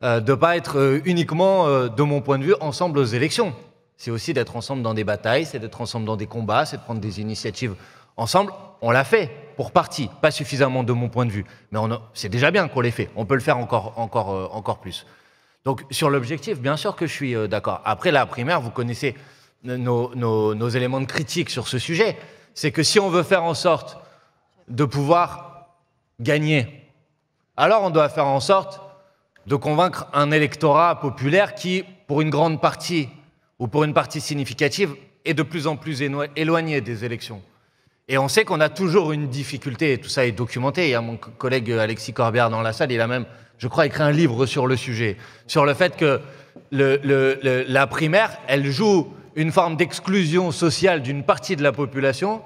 de ne pas être uniquement, de mon point de vue, ensemble aux élections. C'est aussi d'être ensemble dans des batailles, c'est d'être ensemble dans des combats, c'est de prendre des initiatives ensemble. On l'a fait, pour partie, pas suffisamment de mon point de vue, mais c'est déjà bien qu'on l'ait fait. On peut le faire encore plus. Donc sur l'objectif, bien sûr que je suis d'accord. Après la primaire, vous connaissez nos éléments de critique sur ce sujet. C'est que si on veut faire en sorte de pouvoir gagner, alors on doit faire en sorte de convaincre un électorat populaire qui, pour une grande partie, ou pour une partie significative, est de plus en plus éloigné des élections. Et on sait qu'on a toujours une difficulté, et tout ça est documenté. Il y a mon collègue Alexis Corbière dans la salle, il a même, je crois, écrit un livre sur le sujet, sur le fait que la primaire, elle joue une forme d'exclusion sociale d'une partie de la population,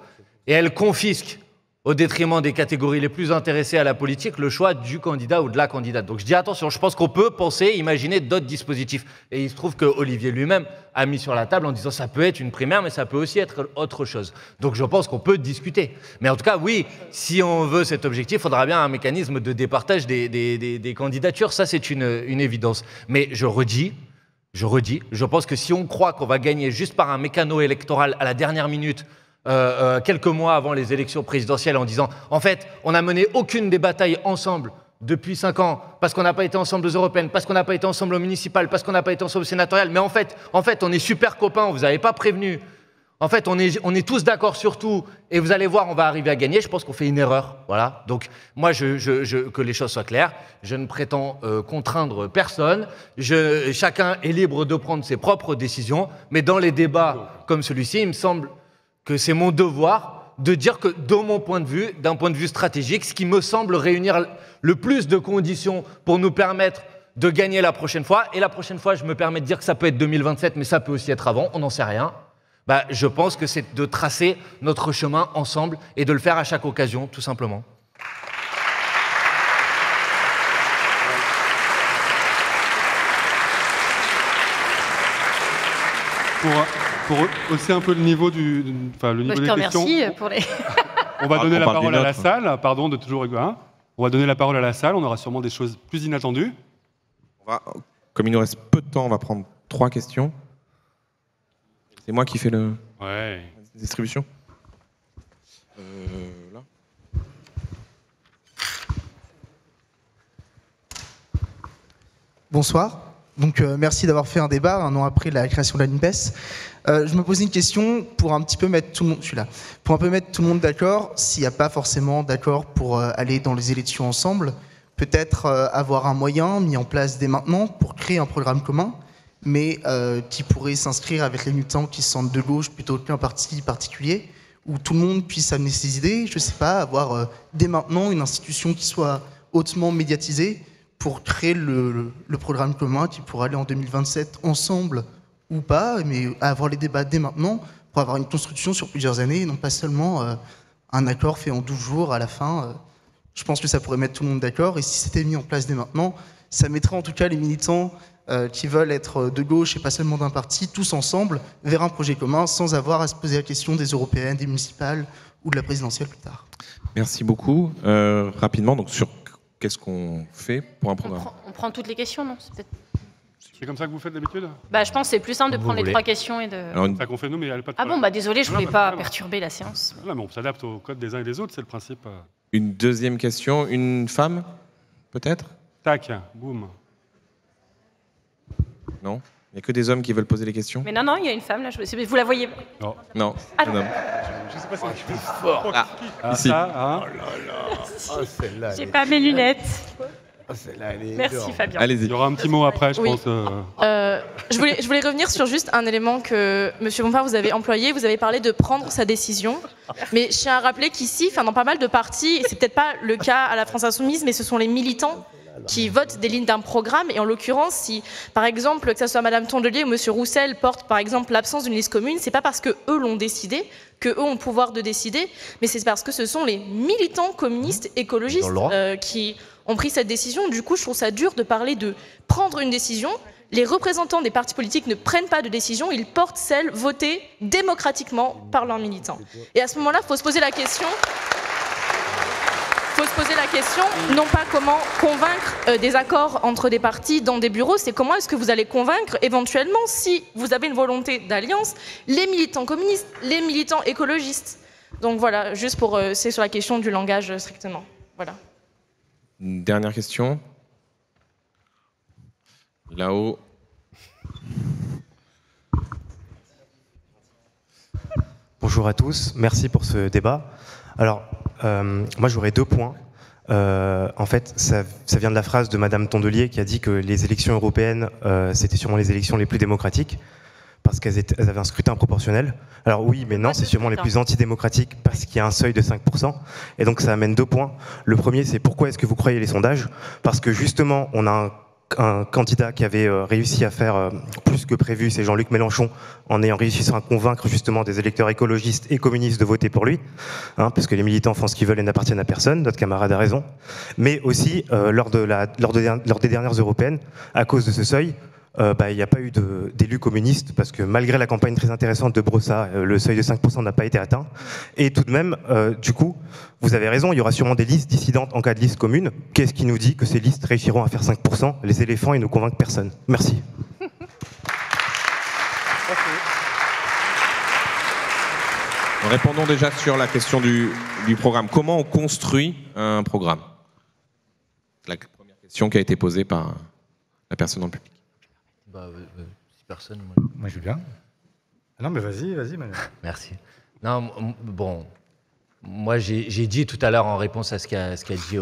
et elle confisque, au détriment des catégories les plus intéressées à la politique, le choix du candidat ou de la candidate. Donc je dis attention, je pense qu'on peut penser, imaginer d'autres dispositifs. Et il se trouve que Olivier lui-même a mis sur la table en disant ça peut être une primaire, mais ça peut aussi être autre chose. Donc je pense qu'on peut discuter. Mais en tout cas, oui, si on veut cet objectif, il faudra bien un mécanisme de départage des candidatures. Ça, c'est une évidence. Mais je redis, je pense que si on croit qu'on va gagner juste par un mécano électoral à la dernière minute, quelques mois avant les élections présidentielles, en disant en fait on n'a mené aucune des batailles ensemble depuis 5 ans parce qu'on n'a pas été ensemble aux européennes, parce qu'on n'a pas été ensemble aux municipales, parce qu'on n'a pas été ensemble aux sénatoriales, mais en fait on est super copains, on vous avait pas prévenu, en fait on est tous d'accord sur tout et vous allez voir on va arriver à gagner. Je pense qu'on fait une erreur, voilà. Donc moi que les choses soient claires, je ne prétends contraindre personne, chacun est libre de prendre ses propres décisions, mais dans les débats comme celui-ci, il me semble que c'est mon devoir de dire que, de mon point de vue, d'un point de vue stratégique, ce qui me semble réunir le plus de conditions pour nous permettre de gagner la prochaine fois, et la prochaine fois, je me permets de dire que ça peut être 2027, mais ça peut aussi être avant, on n'en sait rien, je pense que c'est de tracer notre chemin ensemble et de le faire à chaque occasion, tout simplement. Pour hausser un peu le niveau le niveau Je des te questions, remercie pour les... on va donner on la parle parole d'une à la autre. salle, pardon de toujours on va donner la parole à la salle, on aura sûrement des choses plus inattendues. Comme il nous reste peu de temps, on va prendre 3 questions. C'est moi qui fais la distribution. Là. Bonsoir. Donc merci d'avoir fait un débat un an après la création de la NUPES. Je me posais une question pour un petit peu mettre tout le monde, pour un peu mettre tout le monde d'accord. S'il n'y a pas forcément d'accord pour aller dans les élections ensemble, peut-être avoir un moyen mis en place dès maintenant pour créer un programme commun mais qui pourrait s'inscrire avec les militants qui se sentent de gauche plutôt qu'un parti particulier, où tout le monde puisse amener ses idées, je ne sais pas, avoir dès maintenant une institution qui soit hautement médiatisée pour créer le programme commun qui pourra aller en 2027 ensemble ou pas, mais avoir les débats dès maintenant pour avoir une construction sur plusieurs années, et non pas seulement un accord fait en 12 jours à la fin. Je pense que ça pourrait mettre tout le monde d'accord, et si c'était mis en place dès maintenant, ça mettrait en tout cas les militants qui veulent être de gauche et pas seulement d'un parti, tous ensemble, vers un projet commun, sans avoir à se poser la question des européennes, des municipales ou de la présidentielle plus tard. Merci beaucoup. Rapidement, donc sur qu'est-ce qu'on fait pour un programme? On prend toutes les questions, non? C'est comme ça que vous faites d'habitude? Je pense que c'est plus simple de prendre les 3 questions et de... Alors, C'est ça qu'on fait nous, mais il n'y a pas de Ah bon, désolé, je ne voulais pas non. perturber la séance. Non, mais on s'adapte au code des uns et des autres, c'est le principe. une deuxième question, une femme, peut-être? Tac, boum. Non? Il n'y a que des hommes qui veulent poser les questions? Mais non, il y a une femme là, vous la voyez? Non, Ah, un homme. Je sais pas si Ah, ici. ça, hein. J'ai pas mes lunettes. Ah, celle-là, elle est Merci dehors. Fabien. Il Allez-y. y aura un petit mot après, je Oui. pense. Je voulais revenir sur juste un élément que, Monsieur Bompard, vous avez employé. Vous avez parlé de prendre sa décision. Mais je tiens à rappeler qu'ici, dans pas mal de partis, et c'est peut-être pas le cas à la France Insoumise, mais ce sont les militants qui votent des lignes d'un programme. Et en l'occurrence, si, par exemple, que ce soit Madame Tondelier ou Monsieur Roussel portent, par exemple, l'absence d'une liste commune, c'est pas parce que eux l'ont décidé, que eux ont le pouvoir de décider, mais c'est parce que ce sont les militants communistes écologistes qui ont pris cette décision. Du coup, je trouve ça dur de parler de prendre une décision. Les représentants des partis politiques ne prennent pas de décision, ils portent celle votée démocratiquement par leurs militants. Et à ce moment-là, il faut se poser la question... non pas comment convaincre des accords entre des partis dans des bureaux, c'est comment est-ce que vous allez convaincre éventuellement, si vous avez une volonté d'alliance, les militants communistes, les militants écologistes. Donc voilà, juste pour... c'est sur la question du langage strictement. Voilà. Une dernière question. Là-haut. Bonjour à tous, merci pour ce débat. Alors, moi j'aurais 2 points. En fait, ça vient de la phrase de Madame Tondelier qui a dit que les élections européennes, c'était sûrement les élections les plus démocratiques, parce qu'elles avaient un scrutin proportionnel. Alors oui, mais non, c'est sûrement les plus antidémocratiques parce qu'il y a un seuil de 5%. Et donc ça amène 2 points. Le premier, c'est pourquoi est-ce que vous croyez les sondages? Parce que justement, on a un candidat qui avait réussi à faire plus que prévu, c'est Jean-Luc Mélenchon, en ayant réussi à convaincre justement des électeurs écologistes et communistes de voter pour lui, parce que les militants font ce qu'ils veulent et n'appartiennent à personne, notre camarade a raison. Mais aussi, lors des dernières européennes, à cause de ce seuil, il n'y a pas eu d'élus communistes, parce que malgré la campagne très intéressante de Brossa, le seuil de 5% n'a pas été atteint. Et tout de même, du coup, vous avez raison, il y aura sûrement des listes dissidentes en cas de liste commune. Qu'est-ce qui nous dit que ces listes réussiront à faire 5%? Les éléphants, ils ne convainquent personne. Merci. Répondons déjà sur la question du programme. Comment on construit un programme? La première question qui a été posée par la personne en public. Si personne... Moi, je veux bien. Non, mais vas-y, Manuel. Merci. Non, bon, moi j'ai dit tout à l'heure en réponse à ce qu'a dit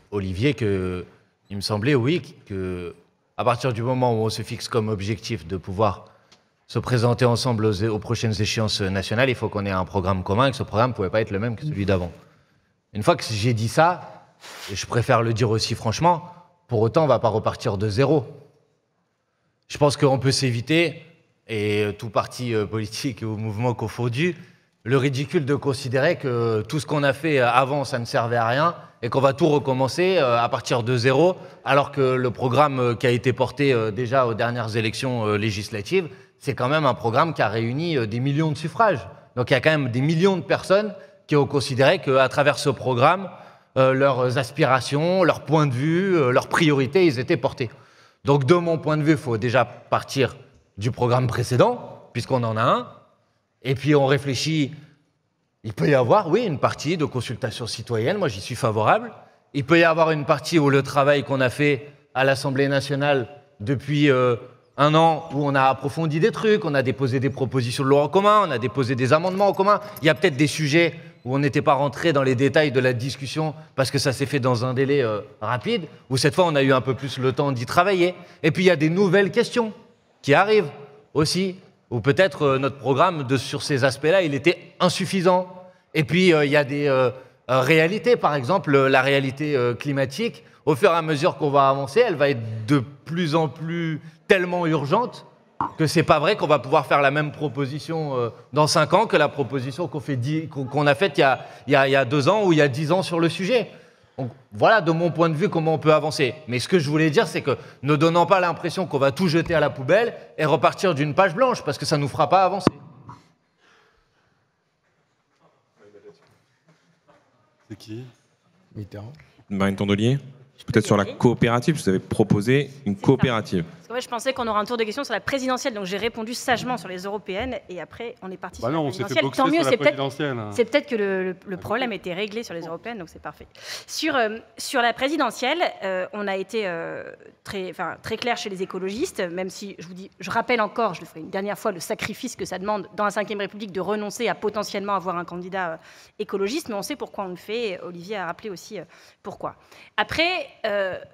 Olivier que il me semblait, oui, que à partir du moment où on se fixe comme objectif de pouvoir se présenter ensemble aux prochaines échéances nationales, il faut qu'on ait un programme commun et que ce programme ne pouvait pas être le même que celui d'avant. Une fois que j'ai dit ça, et je préfère le dire aussi franchement, pour autant on ne va pas repartir de zéro. Je pense qu'on peut s'éviter, et tout parti politique ou mouvement confondu, le ridicule de considérer que tout ce qu'on a fait avant, ça ne servait à rien, et qu'on va tout recommencer à partir de zéro, alors que le programme qui a été porté déjà aux dernières élections législatives, c'est quand même un programme qui a réuni des millions de suffrages. Donc il y a quand même des millions de personnes qui ont considéré qu'à travers ce programme, leurs aspirations, leurs points de vue, leurs priorités, ils étaient portés. Donc de mon point de vue, il faut déjà partir du programme précédent, puisqu'on en a un, et puis on réfléchit, il peut y avoir, oui, une partie de consultation citoyenne, moi j'y suis favorable, il peut y avoir une partie où le travail qu'on a fait à l'Assemblée nationale depuis un an, où on a approfondi des trucs, on a déposé des propositions de loi en commun, on a déposé des amendements en commun, il y a peut-être des sujets où on n'était pas rentré dans les détails de la discussion parce que ça s'est fait dans un délai rapide, où cette fois on a eu un peu plus le temps d'y travailler. Et puis il y a des nouvelles questions qui arrive aussi, ou peut-être notre programme sur ces aspects-là, il était insuffisant. Et puis, il y a des réalités, par exemple, la réalité climatique. Au fur et à mesure qu'on va avancer, elle va être de plus en plus tellement urgente que c'est pas vrai qu'on va pouvoir faire la même proposition dans 5 ans que la proposition qu'on a faite il y a 2 ans ou il y a 10 ans sur le sujet. Donc, voilà, de mon point de vue, comment on peut avancer. Mais ce que je voulais dire, c'est que ne donnons pas l'impression qu'on va tout jeter à la poubelle et repartir d'une page blanche, parce que ça ne nous fera pas avancer. C'est qui? Mitterrand. Marine Tondelier, peut-être sur la coopérative, vous avez proposé une coopérative. Parce qu'en fait, je pensais qu'on aurait un tour de questions sur la présidentielle, donc j'ai répondu sagement sur les européennes, et après on est parti sur la présidentielle. Tant mieux, c'est peut-être que le problème était réglé sur les européennes, donc c'est parfait. Sur la présidentielle, on a été très clair chez les écologistes, même si je rappelle encore, je le ferai une dernière fois, le sacrifice que ça demande dans la Ve République de renoncer à potentiellement avoir un candidat écologiste, mais on sait pourquoi on le fait, et Olivier a rappelé aussi pourquoi. Après,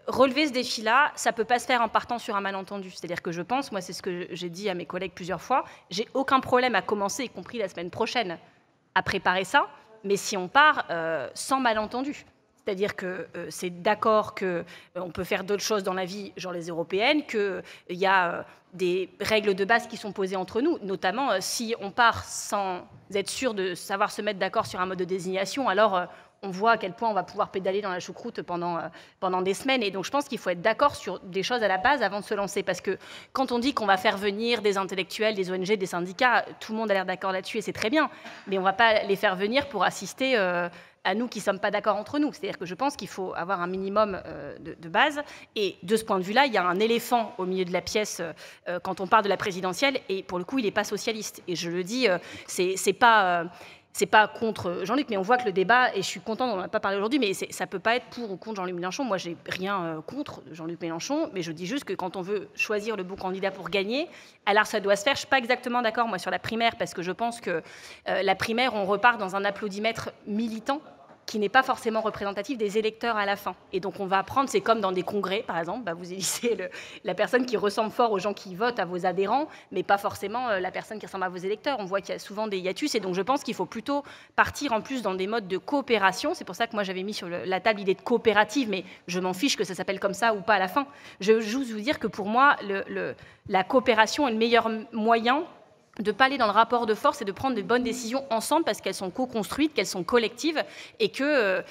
relever ce défi-là, ça ne peut pas se faire en partant sur un malentendu. C'est-à-dire que je pense, moi c'est ce que j'ai dit à mes collègues plusieurs fois, j'ai aucun problème à commencer, y compris la semaine prochaine, à préparer ça, mais si on part sans malentendu. C'est-à-dire que c'est d'accord qu'on peut faire d'autres choses dans la vie, genre les européennes, qu'il y a des règles de base qui sont posées entre nous, notamment si on part sans être sûr de savoir se mettre d'accord sur un mode de désignation, alors on voit à quel point on va pouvoir pédaler dans la choucroute pendant des semaines. Et donc je pense qu'il faut être d'accord sur des choses à la base avant de se lancer. Parce que quand on dit qu'on va faire venir des intellectuels, des ONG, des syndicats, tout le monde a l'air d'accord là-dessus et c'est très bien. Mais on ne va pas les faire venir pour assister à nous qui ne sommes pas d'accord entre nous. C'est-à-dire que je pense qu'il faut avoir un minimum de base. Et de ce point de vue-là, il y a un éléphant au milieu de la pièce quand on parle de la présidentielle. Et pour le coup, il n'est pas socialiste. Et je le dis, c'est pas contre Jean-Luc, mais on voit que le débat, et je suis contente, on n'en a pas parlé aujourd'hui, mais ça ne peut pas être pour ou contre Jean-Luc Mélenchon. Moi, j'ai rien contre Jean-Luc Mélenchon, mais je dis juste que quand on veut choisir le bon candidat pour gagner, alors ça doit se faire. Je ne suis pas exactement d'accord, moi, sur la primaire, parce que je pense que la primaire, on repart dans un applaudimètre militant qui n'est pas forcément représentatif des électeurs à la fin. Et donc on va apprendre, c'est comme dans des congrès, par exemple, vous élisez la personne qui ressemble fort aux gens qui votent, à vos adhérents, mais pas forcément la personne qui ressemble à vos électeurs. On voit qu'il y a souvent des hiatus, et donc je pense qu'il faut plutôt partir en plus dans des modes de coopération. C'est pour ça que moi j'avais mis sur la table l'idée de coopérative, mais je m'en fiche que ça s'appelle comme ça ou pas à la fin. Je veux juste vous dire que pour moi, la coopération est le meilleur moyen de ne pas aller dans le rapport de force et de prendre de bonnes décisions ensemble parce qu'elles sont co-construites, qu'elles sont collectives et que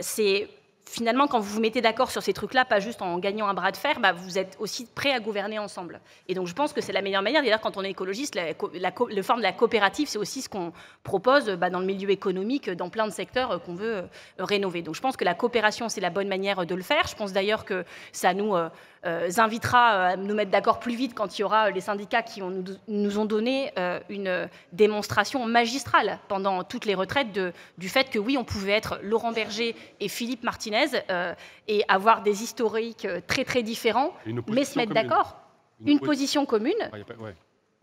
c'est finalement quand vous vous mettez d'accord sur ces trucs-là, pas juste en gagnant un bras de fer, vous êtes aussi prêts à gouverner ensemble. Et donc je pense que c'est la meilleure manière. D'ailleurs, quand on est écologiste, le forme de la coopérative, c'est aussi ce qu'on propose dans le milieu économique, dans plein de secteurs qu'on veut rénover. Donc je pense que la coopération, c'est la bonne manière de le faire. Je pense d'ailleurs que ça nous invitera à nous mettre d'accord plus vite quand il y aura les syndicats qui nous ont donné une démonstration magistrale pendant toutes les retraites du fait que oui, on pouvait être Laurent Berger et Philippe Martinez et avoir des historiques très très différents, mais se mettre d'accord. Une position commune.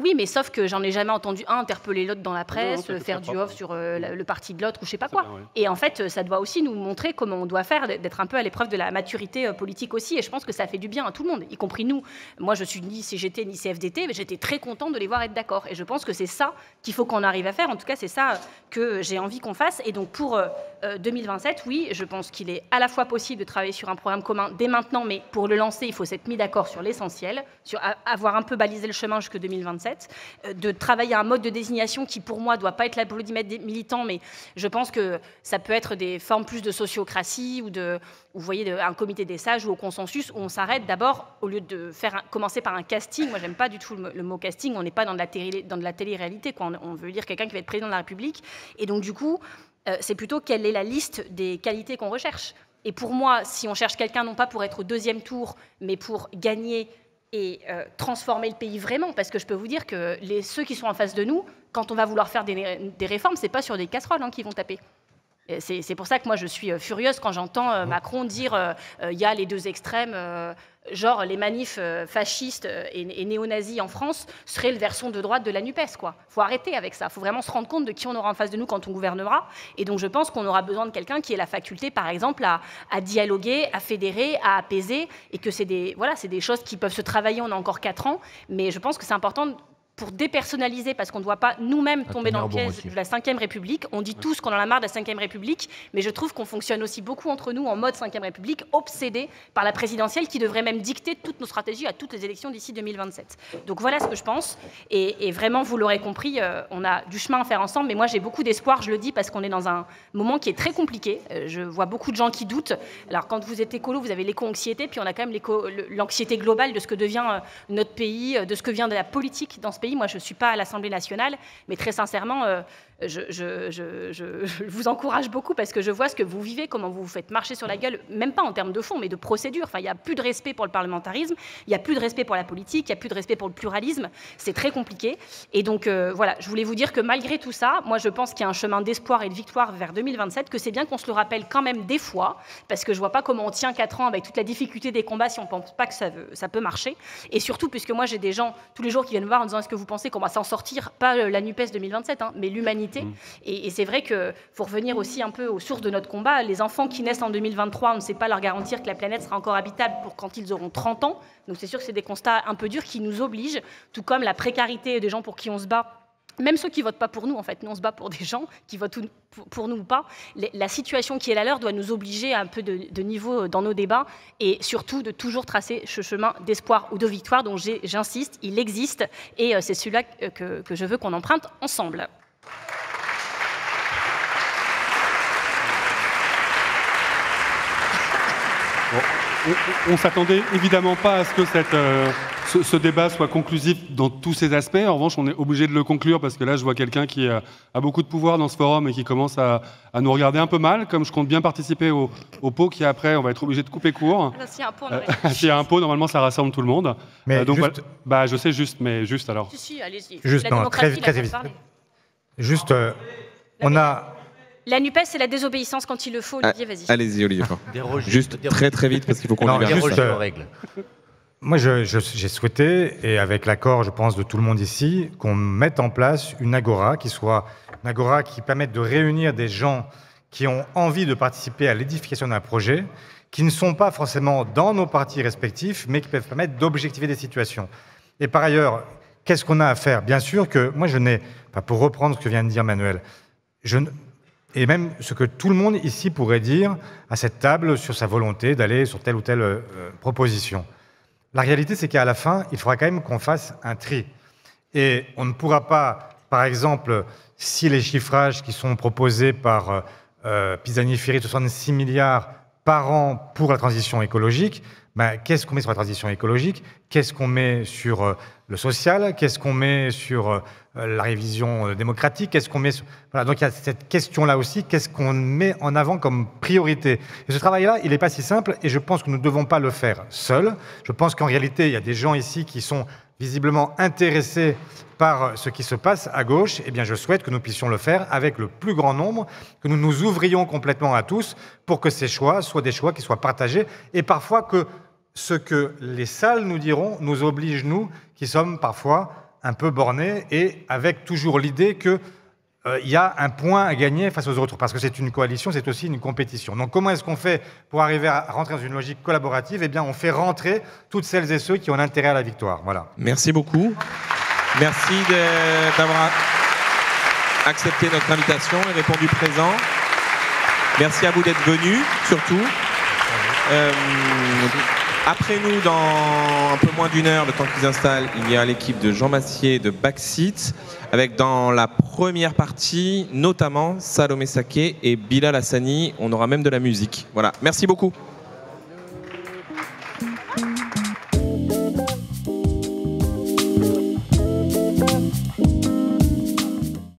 Oui, mais sauf que j'en ai jamais entendu un interpeller l'autre dans la presse, faire du off sur le parti de l'autre ou je sais pas quoi. Bien, ouais. Et en fait, ça doit aussi nous montrer comment on doit faire, d'être un peu à l'épreuve de la maturité politique aussi. Et je pense que ça fait du bien à tout le monde, y compris nous. Moi, je suis ni CGT ni CFDT, mais j'étais très contente de les voir être d'accord. Et je pense que c'est ça qu'il faut qu'on arrive à faire. En tout cas, c'est ça que j'ai envie qu'on fasse. Et donc pour 2027, oui, je pense qu'il est à la fois possible de travailler sur un programme commun dès maintenant, mais pour le lancer, il faut s'être mis d'accord sur l'essentiel, sur avoir un peu balisé le chemin jusqu'en 2027. De travailler un mode de désignation qui, pour moi, ne doit pas être l'applaudimètre des militants, mais je pense que ça peut être des formes plus de sociocratie ou vous voyez, un comité des sages ou au consensus où on s'arrête d'abord, au lieu de commencer par un casting. Moi, j'aime pas du tout le mot casting. On n'est pas dans de la télé-réalité, quoi. On veut dire quelqu'un qui va être président de la République. Et donc, du coup, c'est plutôt quelle est la liste des qualités qu'on recherche. Et pour moi, si on cherche quelqu'un, non pas pour être au deuxième tour, mais pour gagner et transformer le pays vraiment, parce que je peux vous dire que ceux qui sont en face de nous, quand on va vouloir faire des réformes, c'est pas sur des casseroles qu'ils vont taper. C'est pour ça que moi je suis furieuse quand j'entends Macron dire il y a les deux extrêmes, genre les manifs fascistes et néo-nazis en France seraient le versant de droite de la NUPES, quoi. Faut arrêter avec ça, faut vraiment se rendre compte de qui on aura en face de nous quand on gouvernera, et donc je pense qu'on aura besoin de quelqu'un qui ait la faculté, par exemple, à dialoguer, à fédérer, à apaiser, et que c'est des choses qui peuvent se travailler, on a encore 4 ans, mais je pense que c'est important pour dépersonnaliser, parce qu'on ne doit pas nous-mêmes tomber dans le piège de la Ve République. On dit tous qu'on en a marre de la Ve République, mais je trouve qu'on fonctionne aussi beaucoup entre nous en mode Ve République, obsédés par la présidentielle qui devrait même dicter toutes nos stratégies à toutes les élections d'ici 2027. Donc voilà ce que je pense, et vraiment, vous l'aurez compris, on a du chemin à faire ensemble, mais moi j'ai beaucoup d'espoir, je le dis, parce qu'on est dans un moment qui est très compliqué. Je vois beaucoup de gens qui doutent. Alors quand vous êtes écolo, vous avez l'éco-anxiété, puis on a quand même l'anxiété globale de ce que devient notre pays, de ce que vient de la politique dans ce pays. Moi, je ne suis pas à l'Assemblée nationale, mais très sincèrement, je vous encourage beaucoup parce que je vois ce que vous vivez, comment vous vous faites marcher sur la gueule, même pas en termes de fond, mais de procédure. Enfin, il n'y a plus de respect pour le parlementarisme, il n'y a plus de respect pour la politique, il n'y a plus de respect pour le pluralisme. C'est très compliqué. Et donc, voilà, je voulais vous dire que malgré tout ça, moi, je pense qu'il y a un chemin d'espoir et de victoire vers 2027, que c'est bien qu'on se le rappelle quand même des fois, parce que je ne vois pas comment on tient 4 ans avec toute la difficulté des combats si on ne pense pas que ça peut marcher. Et surtout, puisque moi, j'ai des gens tous les jours qui viennent me voir en disant « Est-ce que vous pensez qu'on va s'en sortir ?» Pas la NUPES 2027, hein, mais l'humanité. Et c'est vrai qu'il faut revenir aussi un peu aux sources de notre combat. Les enfants qui naissent en 2023, on ne sait pas leur garantir que la planète sera encore habitable pour quand ils auront 30 ans. Donc c'est sûr que c'est des constats un peu durs qui nous obligent, tout comme la précarité des gens pour qui on se bat. Même ceux qui ne votent pas pour nous, en fait. Nous, on se bat pour des gens qui votent pour nous ou pas. La situation qui est la leur doit nous obliger à un peu de niveau dans nos débats et surtout de toujours tracer ce chemin d'espoir ou de victoire dont j'insiste, il existe et c'est celui-là que je veux qu'on emprunte ensemble. On ne s'attendait évidemment pas à ce que ce débat soit conclusif dans tous ses aspects. En revanche, on est obligé de le conclure parce que là, je vois quelqu'un qui a beaucoup de pouvoir dans ce forum et qui commence à nous regarder un peu mal. Comme je compte bien participer au pot qui après, on va être obligé de couper court. S'il y a un pot, s'il y a un pot, normalement, ça rassemble tout le monde. Mais donc, juste... voilà. Je sais juste, mais juste alors. Si, allez-y. Juste, non, très vite. Juste, on a... La NUPES, c'est la désobéissance quand il le faut. Olivier, vas-y. Allez-y, Olivier. Juste très très vite parce qu'il faut qu'on libère ça. Moi, j'ai souhaité, et avec l'accord, je pense, de tout le monde ici, qu'on mette en place une agora qui soit une agora qui permette de réunir des gens qui ont envie de participer à l'édification d'un projet, qui ne sont pas forcément dans nos partis respectifs, mais qui peuvent permettre d'objectiver des situations. Et par ailleurs, qu'est-ce qu'on a à faire? Bien sûr que moi, je n'ai, pour reprendre ce que vient de dire Manuel, et même ce que tout le monde ici pourrait dire à cette table sur sa volonté d'aller sur telle ou telle proposition. La réalité, c'est qu'à la fin, il faudra quand même qu'on fasse un tri. Et on ne pourra pas, par exemple, si les chiffrages qui sont proposés par Pisani-Ferry, 66 milliards par an pour la transition écologique, qu'est-ce qu'on met sur la transition écologique? Qu'est-ce qu'on met sur le social? Qu'est-ce qu'on met sur la révision démocratique? Qu'est-ce qu'on met sur... Voilà, donc il y a cette question-là aussi. Qu'est-ce qu'on met en avant comme priorité? Et ce travail-là, il n'est pas si simple et je pense que nous ne devons pas le faire seuls. Je pense qu'en réalité, il y a des gens ici qui sont visiblement intéressés par ce qui se passe à gauche. Eh bien, je souhaite que nous puissions le faire avec le plus grand nombre, que nous nous ouvrions complètement à tous pour que ces choix soient des choix qui soient partagés et parfois que ce que les salles nous diront nous oblige, nous, qui sommes parfois un peu bornés et avec toujours l'idée qu'il y a un point à gagner face aux autres, parce que c'est une coalition, c'est aussi une compétition. Donc comment est-ce qu'on fait pour arriver à rentrer dans une logique collaborative? Eh bien, on fait rentrer toutes celles et ceux qui ont intérêt à la victoire. Voilà. Merci beaucoup. Merci d'avoir accepté notre invitation et répondu présent. Merci à vous d'être venus, surtout. Après nous, dans un peu moins d'une heure, le temps qu'ils installent, il y a l'équipe de Jean Massier de Backseat, avec dans la première partie, notamment Salomé Saké et Bilal Hassani. On aura même de la musique. Voilà, merci beaucoup.